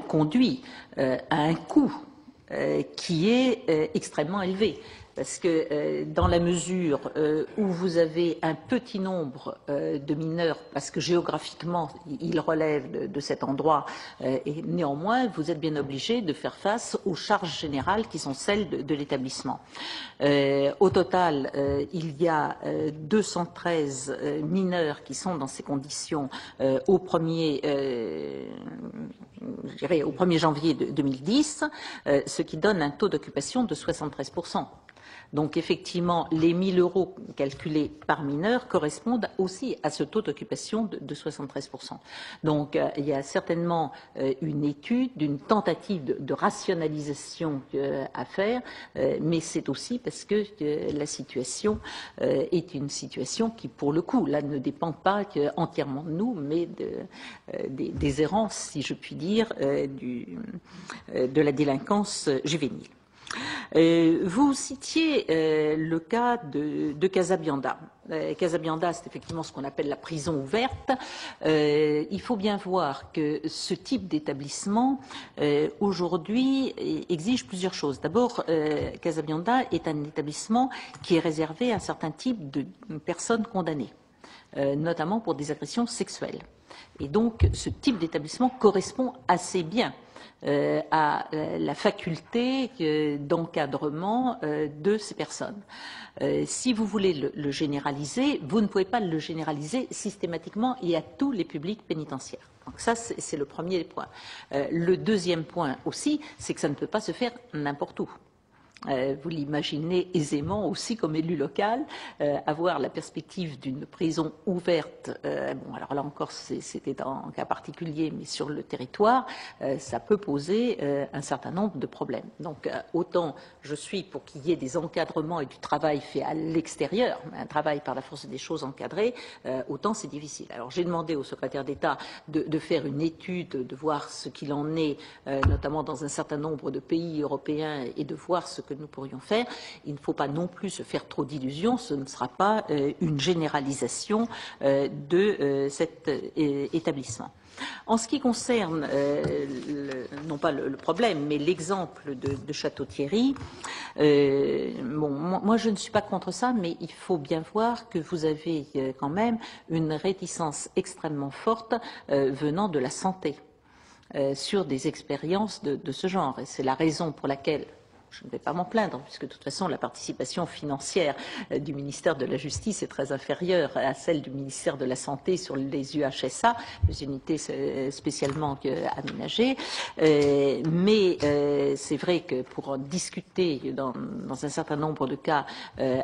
conduit à un coût qui est extrêmement élevé. Parce que dans la mesure où vous avez un petit nombre de mineurs, parce que géographiquement ils relèvent de cet endroit, et néanmoins vous êtes bien obligé de faire face aux charges générales qui sont celles de l'établissement. Au total, il y a 213 mineurs qui sont dans ces conditions au 1er janvier 2010, ce qui donne un taux d'occupation de 73%. Donc effectivement, les 1 000 € calculés par mineur correspondent aussi à ce taux d'occupation de 73%. Donc il y a certainement une étude, une tentative de rationalisation à faire, mais c'est aussi parce que la situation est une situation qui, pour le coup, là ne dépend pas entièrement de nous, mais des errances, si je puis dire, de la délinquance juvénile. Vous citiez le cas de Casabianda. Casabianda, c'est effectivement ce qu'on appelle la prison ouverte. Il faut bien voir que ce type d'établissement, aujourd'hui, exige plusieurs choses. D'abord, Casabianda est un établissement qui est réservé à un certain type de personnes condamnées, notamment pour des agressions sexuelles. Et donc, ce type d'établissement correspond assez bien à la faculté d'encadrement de ces personnes. Si vous voulez le généraliser, vous ne pouvez pas le généraliser systématiquement et à tous les publics pénitentiaires. Donc ça, c'est le premier point. Le deuxième point aussi, c'est que ça ne peut pas se faire n'importe où. Vous l'imaginez aisément aussi comme élu local, avoir la perspective d'une prison ouverte, bon alors là encore c'était un cas particulier, mais sur le territoire, ça peut poser un certain nombre de problèmes. Donc autant je suis pour qu'il y ait des encadrements et du travail fait à l'extérieur, un travail par la force des choses encadré, autant c'est difficile. Alors j'ai demandé au secrétaire d'État de faire une étude, de voir ce qu'il en est, notamment dans un certain nombre de pays européens, et de voir ce que nous pourrions faire. Il ne faut pas non plus se faire trop d'illusions, ce ne sera pas une généralisation de cet établissement. En ce qui concerne, non pas le problème, mais l'exemple de Château-Thierry, bon, moi je ne suis pas contre ça, mais il faut bien voir que vous avez quand même une réticence extrêmement forte venant de la santé sur des expériences de ce genre. Et c'est la raison pour laquelle je ne vais pas m'en plaindre, puisque de toute façon, la participation financière du ministère de la Justice est très inférieure à celle du ministère de la Santé sur les UHSA, les unités spécialement aménagées. Mais c'est vrai que pour en discuter dans un certain nombre de cas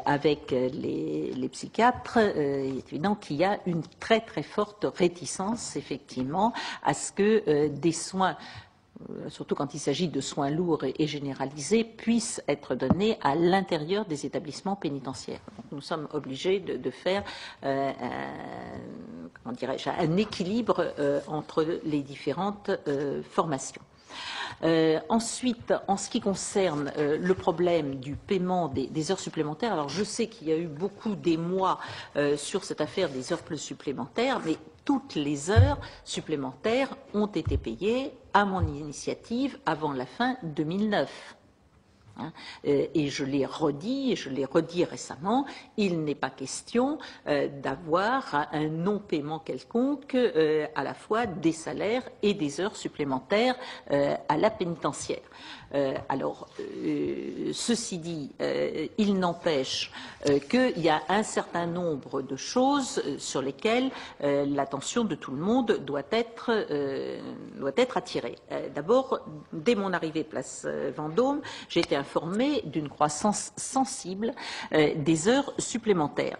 avec les psychiatres, il est évident qu'il y a une très très forte réticence, effectivement, à ce que des soins, surtout quand il s'agit de soins lourds et généralisés, puissent être donnés à l'intérieur des établissements pénitentiaires. Donc, nous sommes obligés de faire comment dirais-je, un équilibre entre les différentes formations. Ensuite, en ce qui concerne le problème du paiement des heures supplémentaires, alors je sais qu'il y a eu beaucoup d'émoi sur cette affaire des heures supplémentaires, mais toutes les heures supplémentaires ont été payées à mon initiative avant la fin 2009. Et je l'ai redit, et je l'ai redit récemment, il n'est pas question d'avoir un non-paiement quelconque à la fois des salaires et des heures supplémentaires à la pénitentiaire. Alors, ceci dit, il n'empêche qu'il y a un certain nombre de choses sur lesquelles l'attention de tout le monde doit être attirée. D'abord, dès mon arrivée place Vendôme, j'ai été informée d'une croissance sensible des heures supplémentaires.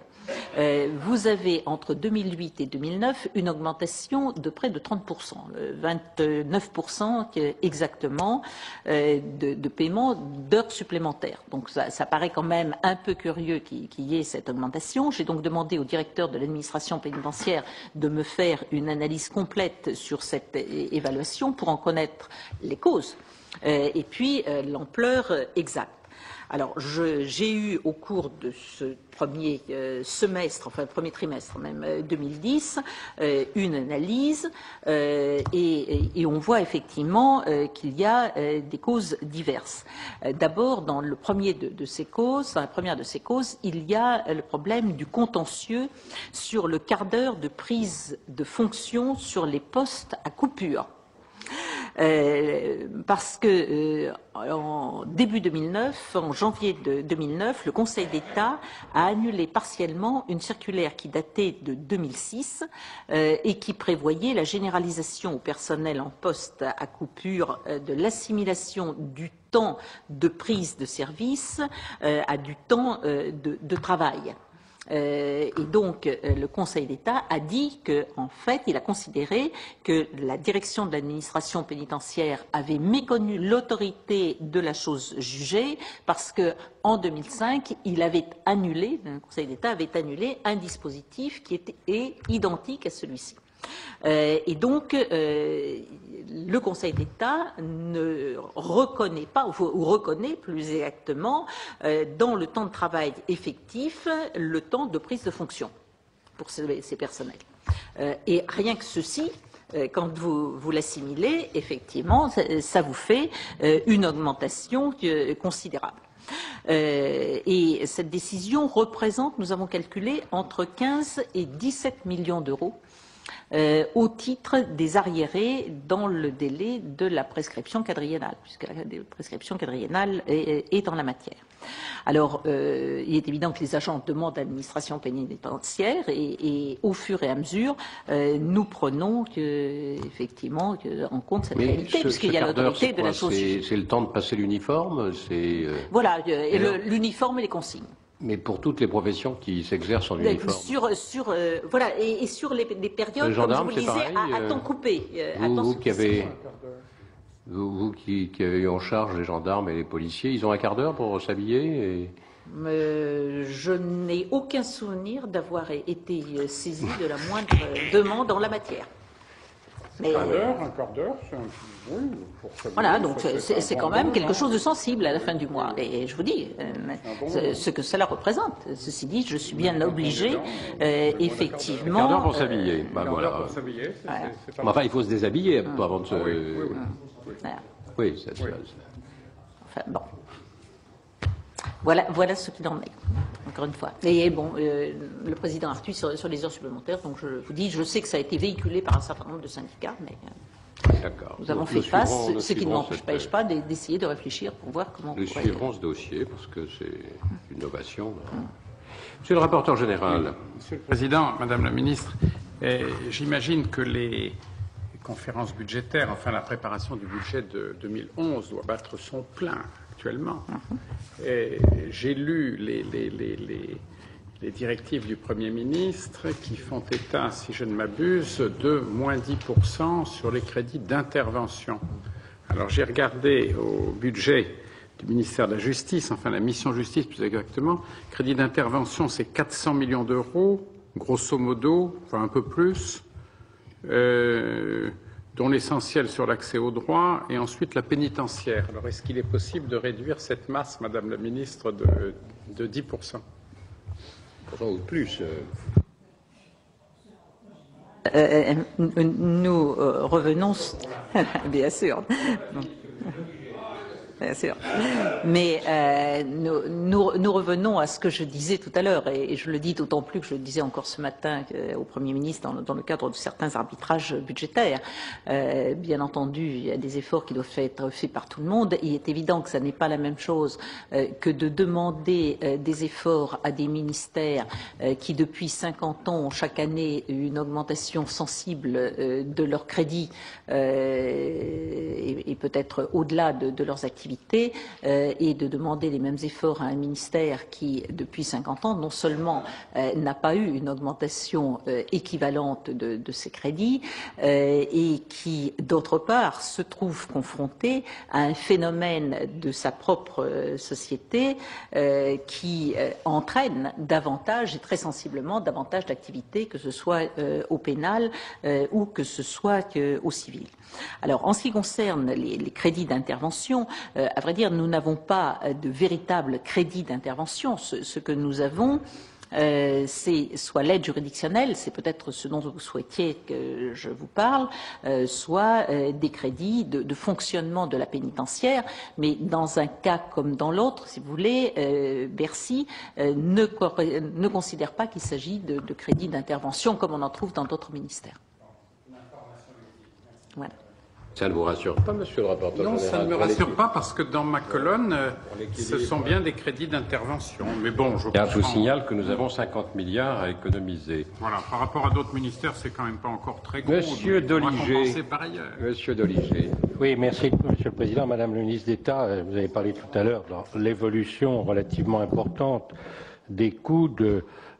Vous avez, entre 2008 et 2009, une augmentation de près de 30%, 29% exactement de paiement d'heures supplémentaires. Donc ça paraît quand même un peu curieux qu'il y ait cette augmentation. J'ai donc demandé au directeur de l'administration pénitentiaire de me faire une analyse complète sur cette évaluation pour en connaître les causes et puis l'ampleur exacte. Alors, j'ai eu au cours de ce premier semestre, enfin premier trimestre même 2010, une analyse et on voit effectivement qu'il y a des causes diverses. D'abord, dans le premier de ces causes, dans la première de ces causes, il y a le problème du contentieux sur le quart d'heure de prise de fonction sur les postes à coupure. Parce que en début 2009, en janvier 2009, le Conseil d'État a annulé partiellement une circulaire qui datait de 2006 et qui prévoyait la généralisation au personnel en poste à coupure de l'assimilation du temps de prise de service à du temps de travail. Et donc, le Conseil d'État a dit qu'en fait, il a considéré que la direction de l'administration pénitentiaire avait méconnu l'autorité de la chose jugée parce que, en 2005, il avait annulé, le Conseil d'État avait annulé un dispositif qui était identique à celui-ci. Et donc, le Conseil d'État ne reconnaît pas, ou reconnaît plus exactement, dans le temps de travail effectif, le temps de prise de fonction pour ces personnels. Et rien que ceci, quand vous l'assimilez, effectivement, ça vous fait une augmentation considérable. Et cette décision représente, nous avons calculé, entre 15 et 17 millions d'euros au titre des arriérés dans le délai de la prescription quadriennale, puisque la prescription quadriennale est en la matière. Alors, il est évident que les agents demandent à l'administration pénitentiaire et au fur et à mesure, nous prenons effectivement en compte cette réalité, puisqu'il y a l'autorité de la chose. C'est le temps de passer l'uniforme. Voilà, l'uniforme et les consignes. Mais pour toutes les professions qui s'exercent en uniforme. Voilà, et sur les périodes, comme je vous le disais, à temps coupé. Vous qui avez eu en charge les gendarmes et les policiers, ils ont un quart d'heure pour s'habiller Je n'ai aucun souvenir d'avoir été saisi de la moindre demande en la matière. Mais, un quart d'heure, oui, pour s'habiller. Voilà, donc c'est quand même quelque chose de sensible à la fin du mois. Et je vous dis ce que cela représente. Ceci dit, je suis bien obligé, effectivement. Un quart d'heure pour s'habiller. Voilà. Pour s'habiller, enfin, il faut se déshabiller avant de se. Oui, ça. Enfin, bon. Voilà ce qu'il en est, encore une fois. Et bon, le président Arthuis sur les heures supplémentaires, donc je vous dis, je sais que ça a été véhiculé par un certain nombre de syndicats, mais nous avons fait face, ce qui ne m'empêche pas d'essayer de réfléchir pour voir comment... Nous suivrons ce dossier, parce que c'est une innovation. Monsieur le rapporteur général. Monsieur le Président, Madame la Ministre, j'imagine que les conférences budgétaires, enfin la préparation du budget de 2011 doit battre son plein actuellement. J'ai lu les directives du Premier ministre qui font état, si je ne m'abuse, de moins 10% sur les crédits d'intervention. Alors j'ai regardé au budget du ministère de la Justice, enfin la mission justice plus exactement, crédit d'intervention c'est 400 millions d'euros, grosso modo, enfin un peu plus, dont l'essentiel sur l'accès au droit, et ensuite la pénitentiaire. Alors, est-ce qu'il est possible de réduire cette masse, Madame la Ministre, de 10% ou plus Nous revenons... Bien sûr. Bien sûr. Mais nous revenons à ce que je disais tout à l'heure, et je le dis d'autant plus que je le disais encore ce matin au Premier ministre dans le cadre de certains arbitrages budgétaires. Bien entendu, il y a des efforts qui doivent être faits par tout le monde. Il est évident que ça n'est pas la même chose que de demander des efforts à des ministères qui, depuis 50 ans, ont chaque année une augmentation sensible de leurs crédits et peut-être au-delà de leurs activités. Et de demander les mêmes efforts à un ministère qui, depuis 50 ans, non seulement n'a pas eu une augmentation équivalente de ses crédits, et qui, d'autre part, se trouve confronté à un phénomène de sa propre société qui entraîne davantage, et très sensiblement, davantage d'activités, que ce soit au pénal ou que ce soit au civil. Alors, en ce qui concerne les crédits d'intervention, à vrai dire, nous n'avons pas de véritable crédit d'intervention. Ce que nous avons, c'est soit l'aide juridictionnelle, c'est peut-être ce dont vous souhaitiez que je vous parle, soit des crédits de fonctionnement de la pénitentiaire, mais dans un cas comme dans l'autre, si vous voulez, Bercy ne considère pas qu'il s'agit de crédits d'intervention comme on en trouve dans d'autres ministères. Voilà. Ça ne vous rassure pas, monsieur le rapporteur général? Non, ça ne me rassure pas parce que dans ma colonne, ce sont bien des crédits d'intervention. Mais bon, je vous signale que nous avons 50 milliards à économiser. Voilà, par rapport à d'autres ministères, c'est quand même pas encore très gros. Monsieur Doligé. Monsieur Doligé. Oui, merci, monsieur le Président. Madame le ministre d'État, vous avez parlé tout à l'heure de l'évolution relativement importante des coûts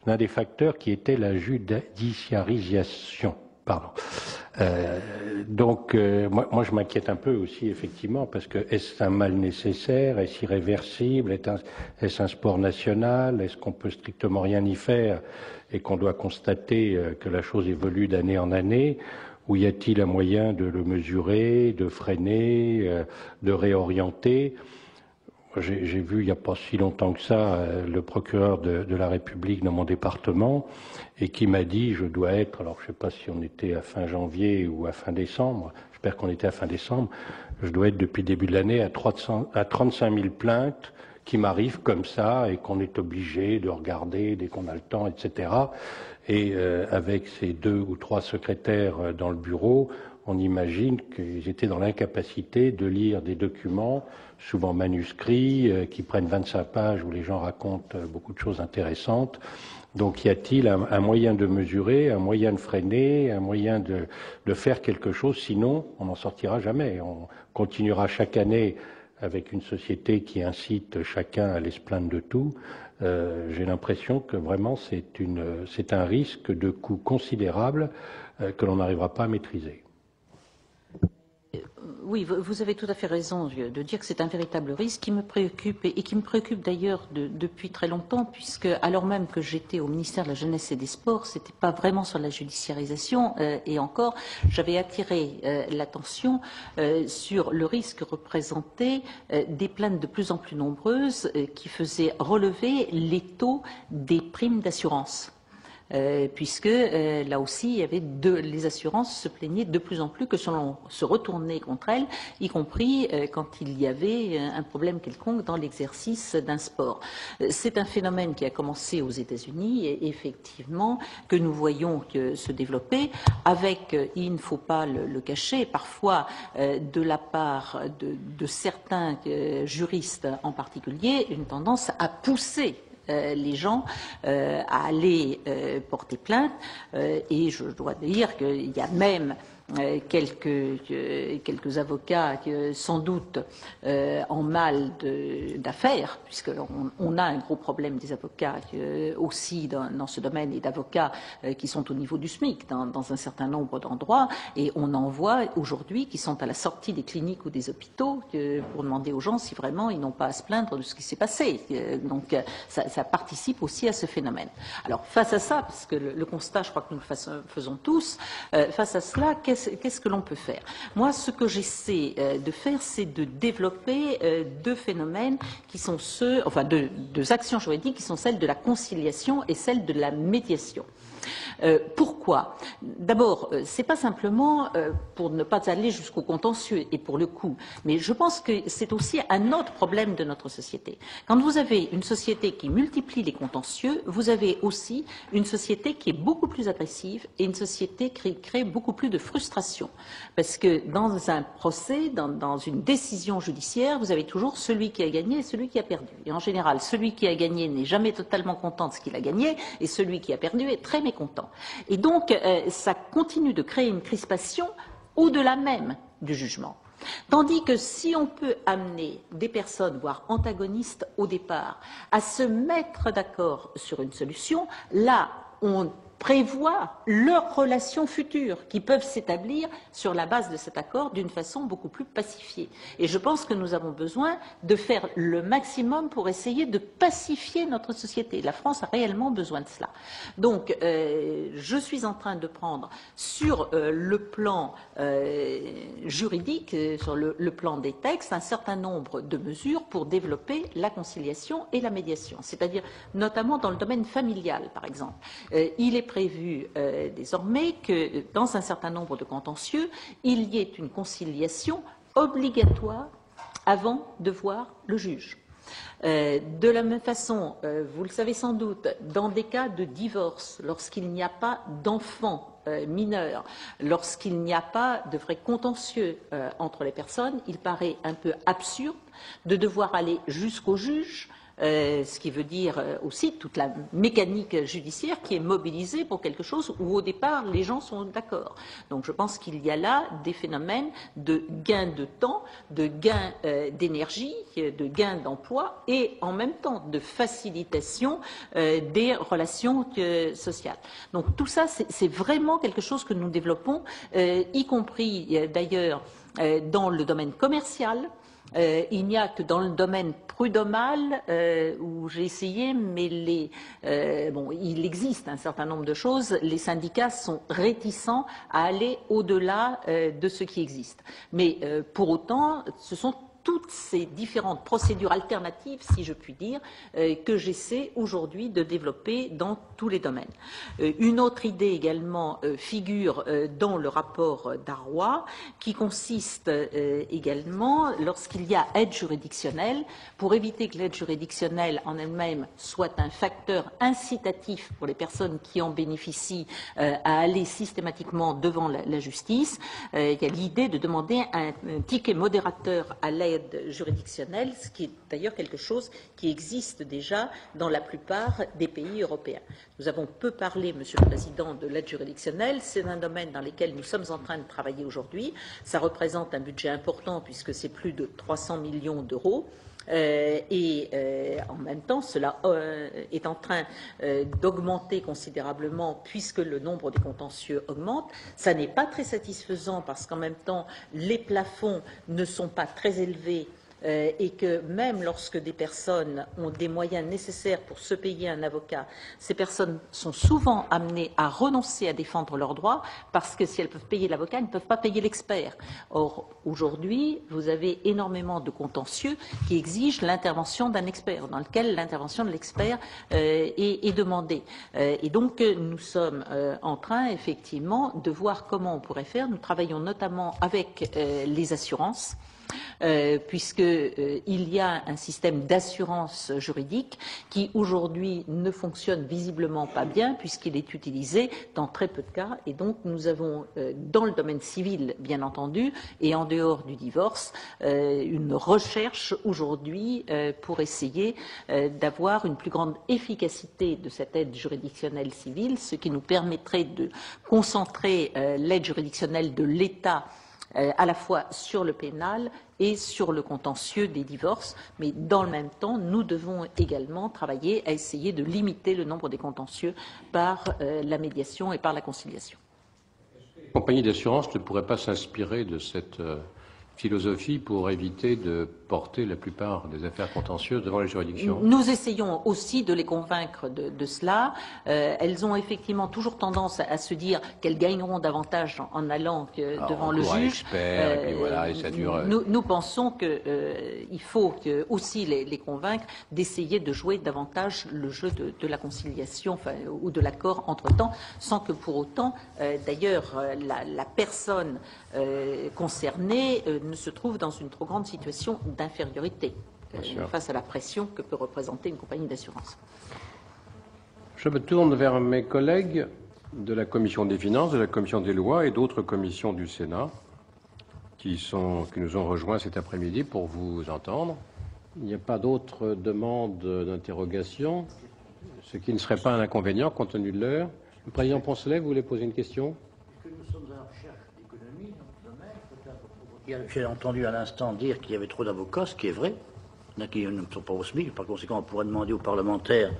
d'un des facteurs qui était la judiciarisation. Pardon. Donc, moi, je m'inquiète un peu aussi, effectivement, parce que est-ce un mal nécessaire? Est-ce irréversible? Est-ce un sport national? Est-ce qu'on peut strictement rien y faire et qu'on doit constater que la chose évolue d'année en année? Ou y a-t-il un moyen de le mesurer, de freiner, de réorienter? J'ai vu il n'y a pas si longtemps que ça le procureur de la République dans mon département et qui m'a dit je dois être, alors je ne sais pas si on était à fin janvier ou à fin décembre, j'espère qu'on était à fin décembre, je dois être depuis le début de l'année à 35 000 plaintes qui m'arrivent comme ça et qu'on est obligé de regarder dès qu'on a le temps, etc. Et avec ces 2 ou 3 secrétaires dans le bureau, on imagine qu'ils étaient dans l'incapacité de lire des documents, souvent manuscrits, qui prennent 25 pages où les gens racontent beaucoup de choses intéressantes. Donc y a-t-il un moyen de mesurer, un moyen de freiner, un moyen de faire quelque chose? Sinon, on n'en sortira jamais. On continuera chaque année avec une société qui incite chacun à aller se plaindre de tout. J'ai l'impression que vraiment c'est un risque de coût considérable que l'on n'arrivera pas à maîtriser. Oui, vous avez tout à fait raison de dire que c'est un véritable risque qui me préoccupe et qui me préoccupe d'ailleurs depuis très longtemps, puisque alors même que j'étais au ministère de la Jeunesse et des Sports, c'était pas vraiment sur la judiciarisation et encore, j'avais attiré l'attention sur le risque représenté des plaintes de plus en plus nombreuses qui faisaient relever les taux des primes d'assurance. Puisque là aussi, il y avait les assurances se plaignaient de plus en plus que l'on se retournait contre elles, y compris quand il y avait un problème quelconque dans l'exercice d'un sport. C'est un phénomène qui a commencé aux États-Unis et effectivement que nous voyons se développer avec, il ne faut pas le cacher, parfois de la part de certains juristes en particulier, une tendance à pousser les gens à aller porter plainte et je dois dire qu'il y a même quelques avocats sans doute en mal d'affaires, puisqu'on a un gros problème des avocats aussi dans ce domaine et d'avocats qui sont au niveau du SMIC dans un certain nombre d'endroits et on en voit aujourd'hui qui sont à la sortie des cliniques ou des hôpitaux pour demander aux gens si vraiment ils n'ont pas à se plaindre de ce qui s'est passé. Donc ça participe aussi à ce phénomène. Alors face à ça, parce que le constat, je crois que nous le faisons tous, face à cela, qu'est-ce que l'on peut faire? Moi, ce que j'essaie de faire, c'est de développer 2 phénomènes qui sont deux actions juridiques qui sont celles de la conciliation et celles de la médiation. Pourquoi? D'abord, c'est pas simplement pour ne pas aller jusqu'au contentieux et pour le coût, mais je pense que c'est aussi un autre problème de notre société. Quand vous avez une société qui multiplie les contentieux, vous avez aussi une société qui est beaucoup plus agressive et une société qui crée beaucoup plus de frustration. Parce que dans un procès, dans une décision judiciaire, vous avez toujours celui qui a gagné et celui qui a perdu. Et en général, celui qui a gagné n'est jamais totalement content de ce qu'il a gagné et celui qui a perdu est très mécontent. Et donc, ça continue de créer une crispation au-delà même du jugement. Tandis que si on peut amener des personnes, voire antagonistes au départ, à se mettre d'accord sur une solution, là, on prévoit leurs relations futures qui peuvent s'établir sur la base de cet accord d'une façon beaucoup plus pacifiée. Et je pense que nous avons besoin de faire le maximum pour essayer de pacifier notre société. La France a réellement besoin de cela. Donc, je suis en train de prendre sur le plan juridique, sur le plan des textes, un certain nombre de mesures pour développer la conciliation et la médiation. C'est-à-dire notamment dans le domaine familial, par exemple. Il est prévu désormais que dans un certain nombre de contentieux, il y ait une conciliation obligatoire avant de voir le juge. De la même façon, vous le savez sans doute, dans des cas de divorce, lorsqu'il n'y a pas d'enfants mineurs, lorsqu'il n'y a pas de vrai contentieux entre les personnes, il paraît un peu absurde de devoir aller jusqu'au juge, ce qui veut dire aussi toute la mécanique judiciaire qui est mobilisée pour quelque chose où au départ les gens sont d'accord. Donc je pense qu'il y a là des phénomènes de gain de temps, de gain d'énergie, de gain d'emploi et en même temps de facilitation des relations sociales. Donc tout ça c'est vraiment quelque chose que nous développons, y compris d'ailleurs dans le domaine commercial. Il n'y a que dans le domaine prud'homal où j'ai essayé, mais il existe un certain nombre de choses. Les syndicats sont réticents à aller au-delà de ce qui existe. Mais pour autant, ce sont toutes ces différentes procédures alternatives, si je puis dire, que j'essaie aujourd'hui de développer dans tous les domaines. Une autre idée également figure dans le rapport d'Arroy, qui consiste également, lorsqu'il y a aide juridictionnelle, pour éviter que l'aide juridictionnelle en elle-même soit un facteur incitatif pour les personnes qui en bénéficient à aller systématiquement devant la justice, il y a l'idée de demander un ticket modérateur à l'aide juridictionnelle, ce qui est d'ailleurs quelque chose qui existe déjà dans la plupart des pays européens. Nous avons peu parlé, Monsieur le Président, de l'aide juridictionnelle. C'est un domaine dans lequel nous sommes en train de travailler aujourd'hui. Ça représente un budget important puisque c'est plus de 300 millions d'euros. En même temps, cela est en train d'augmenter considérablement puisque le nombre des contentieux augmente. Ça n'est pas très satisfaisant parce qu'en même temps, les plafonds ne sont pas très élevés et que même lorsque des personnes ont des moyens nécessaires pour se payer un avocat, ces personnes sont souvent amenées à renoncer à défendre leurs droits parce que si elles peuvent payer l'avocat, elles ne peuvent pas payer l'expert. Or, aujourd'hui, vous avez énormément de contentieux qui exigent l'intervention d'un expert, dans lequel l'intervention de l'expert est demandée. Et donc, nous sommes en train, effectivement, de voir comment on pourrait faire. Nous travaillons notamment avec les assurances, puisqu'il y a un système d'assurance juridique qui aujourd'hui ne fonctionne visiblement pas bien puisqu'il est utilisé dans très peu de cas et donc nous avons dans le domaine civil bien entendu et en dehors du divorce une recherche aujourd'hui pour essayer d'avoir une plus grande efficacité de cette aide juridictionnelle civile, ce qui nous permettrait de concentrer l'aide juridictionnelle de l'État à la fois sur le pénal et sur le contentieux des divorces, mais dans le même temps, nous devons également travailler à essayer de limiter le nombre des contentieux par la médiation et par la conciliation. Les compagnies d'assurance ne pourraient pas s'inspirer de cette philosophie pour éviter de porter la plupart des affaires contentieuses devant les juridictions? Nous essayons aussi de les convaincre de cela. Elles ont effectivement toujours tendance à se dire qu'elles gagneront davantage en allant devant le juge. Et puis voilà, et ça dure. Nous pensons qu'il faut aussi les convaincre d'essayer de jouer davantage le jeu de la conciliation ou de l'accord entre-temps, sans que pour autant, d'ailleurs, la personne concernée ne se trouve dans une trop grande situation d'infériorité face à la pression que peut représenter une compagnie d'assurance. Je me tourne vers mes collègues de la Commission des finances, de la Commission des lois et d'autres commissions du Sénat qui nous ont rejoints cet après-midi pour vous entendre. Il n'y a pas d'autres demandes d'interrogation, ce qui ne serait pas un inconvénient compte tenu de l'heure. Le président Poncelet, vous voulez poser une question? Nous sommes à la recherche d'économie dans ce domaine. J'ai entendu à l'instant dire qu'il y avait trop d'avocats, ce qui est vrai. Il y en a qui ne sont pas au SMIC. Par conséquent, on pourrait demander aux parlementaires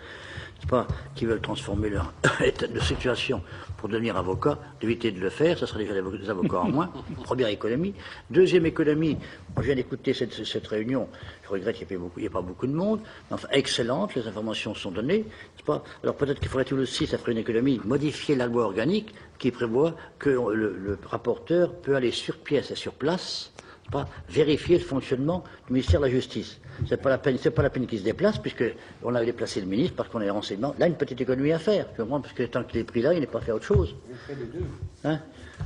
qui veulent transformer leur état de situation pour devenir avocat, d'éviter de le faire. Ça serait déjà des avocats en moins. Première économie. Deuxième économie, moi, je viens d'écouter cette réunion. Je regrette qu'il n'y ait pas beaucoup de monde. Mais enfin, excellente, les informations sont données. Alors peut-être qu'il faudrait aussi, ça ferait une économie, modifier la loi organique qui prévoit que le rapporteur peut aller sur pièce et sur place, vérifier le fonctionnement du ministère de la Justice. C'est pas la peine qu'il se déplace, puisqu'on a déplacé le ministre parce qu'on a les renseignements. Là, une petite économie à faire, parce que tant qu'il est pris là, il n'est pas fait autre chose. Je fais les deux. Hein?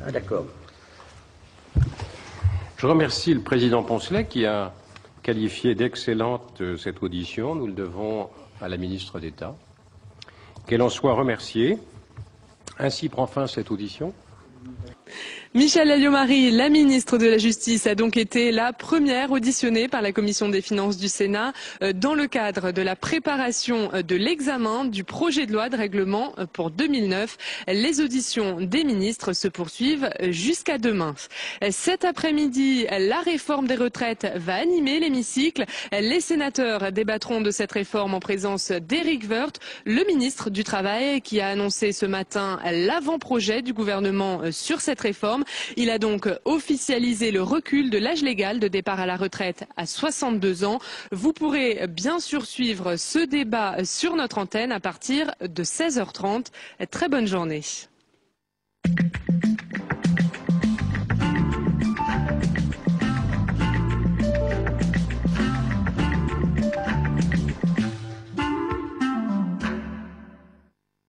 Ah, d'accord. Je remercie le président Poncelet qui a qualifié d'excellente cette audition. Nous le devons à la ministre d'État. Qu'elle en soit remerciée. Ainsi prend fin cette audition. Michèle Alliot-Marie, la ministre de la Justice, a donc été la première auditionnée par la Commission des finances du Sénat dans le cadre de la préparation de l'examen du projet de loi de règlement pour 2009. Les auditions des ministres se poursuivent jusqu'à demain. Cet après-midi, la réforme des retraites va animer l'hémicycle. Les sénateurs débattront de cette réforme en présence d'Éric Woerth, le ministre du Travail, qui a annoncé ce matin l'avant-projet du gouvernement sur cette réforme. Il a donc officialisé le recul de l'âge légal de départ à la retraite à 62 ans. Vous pourrez bien sûr suivre ce débat sur notre antenne à partir de 16h30. Très bonne journée.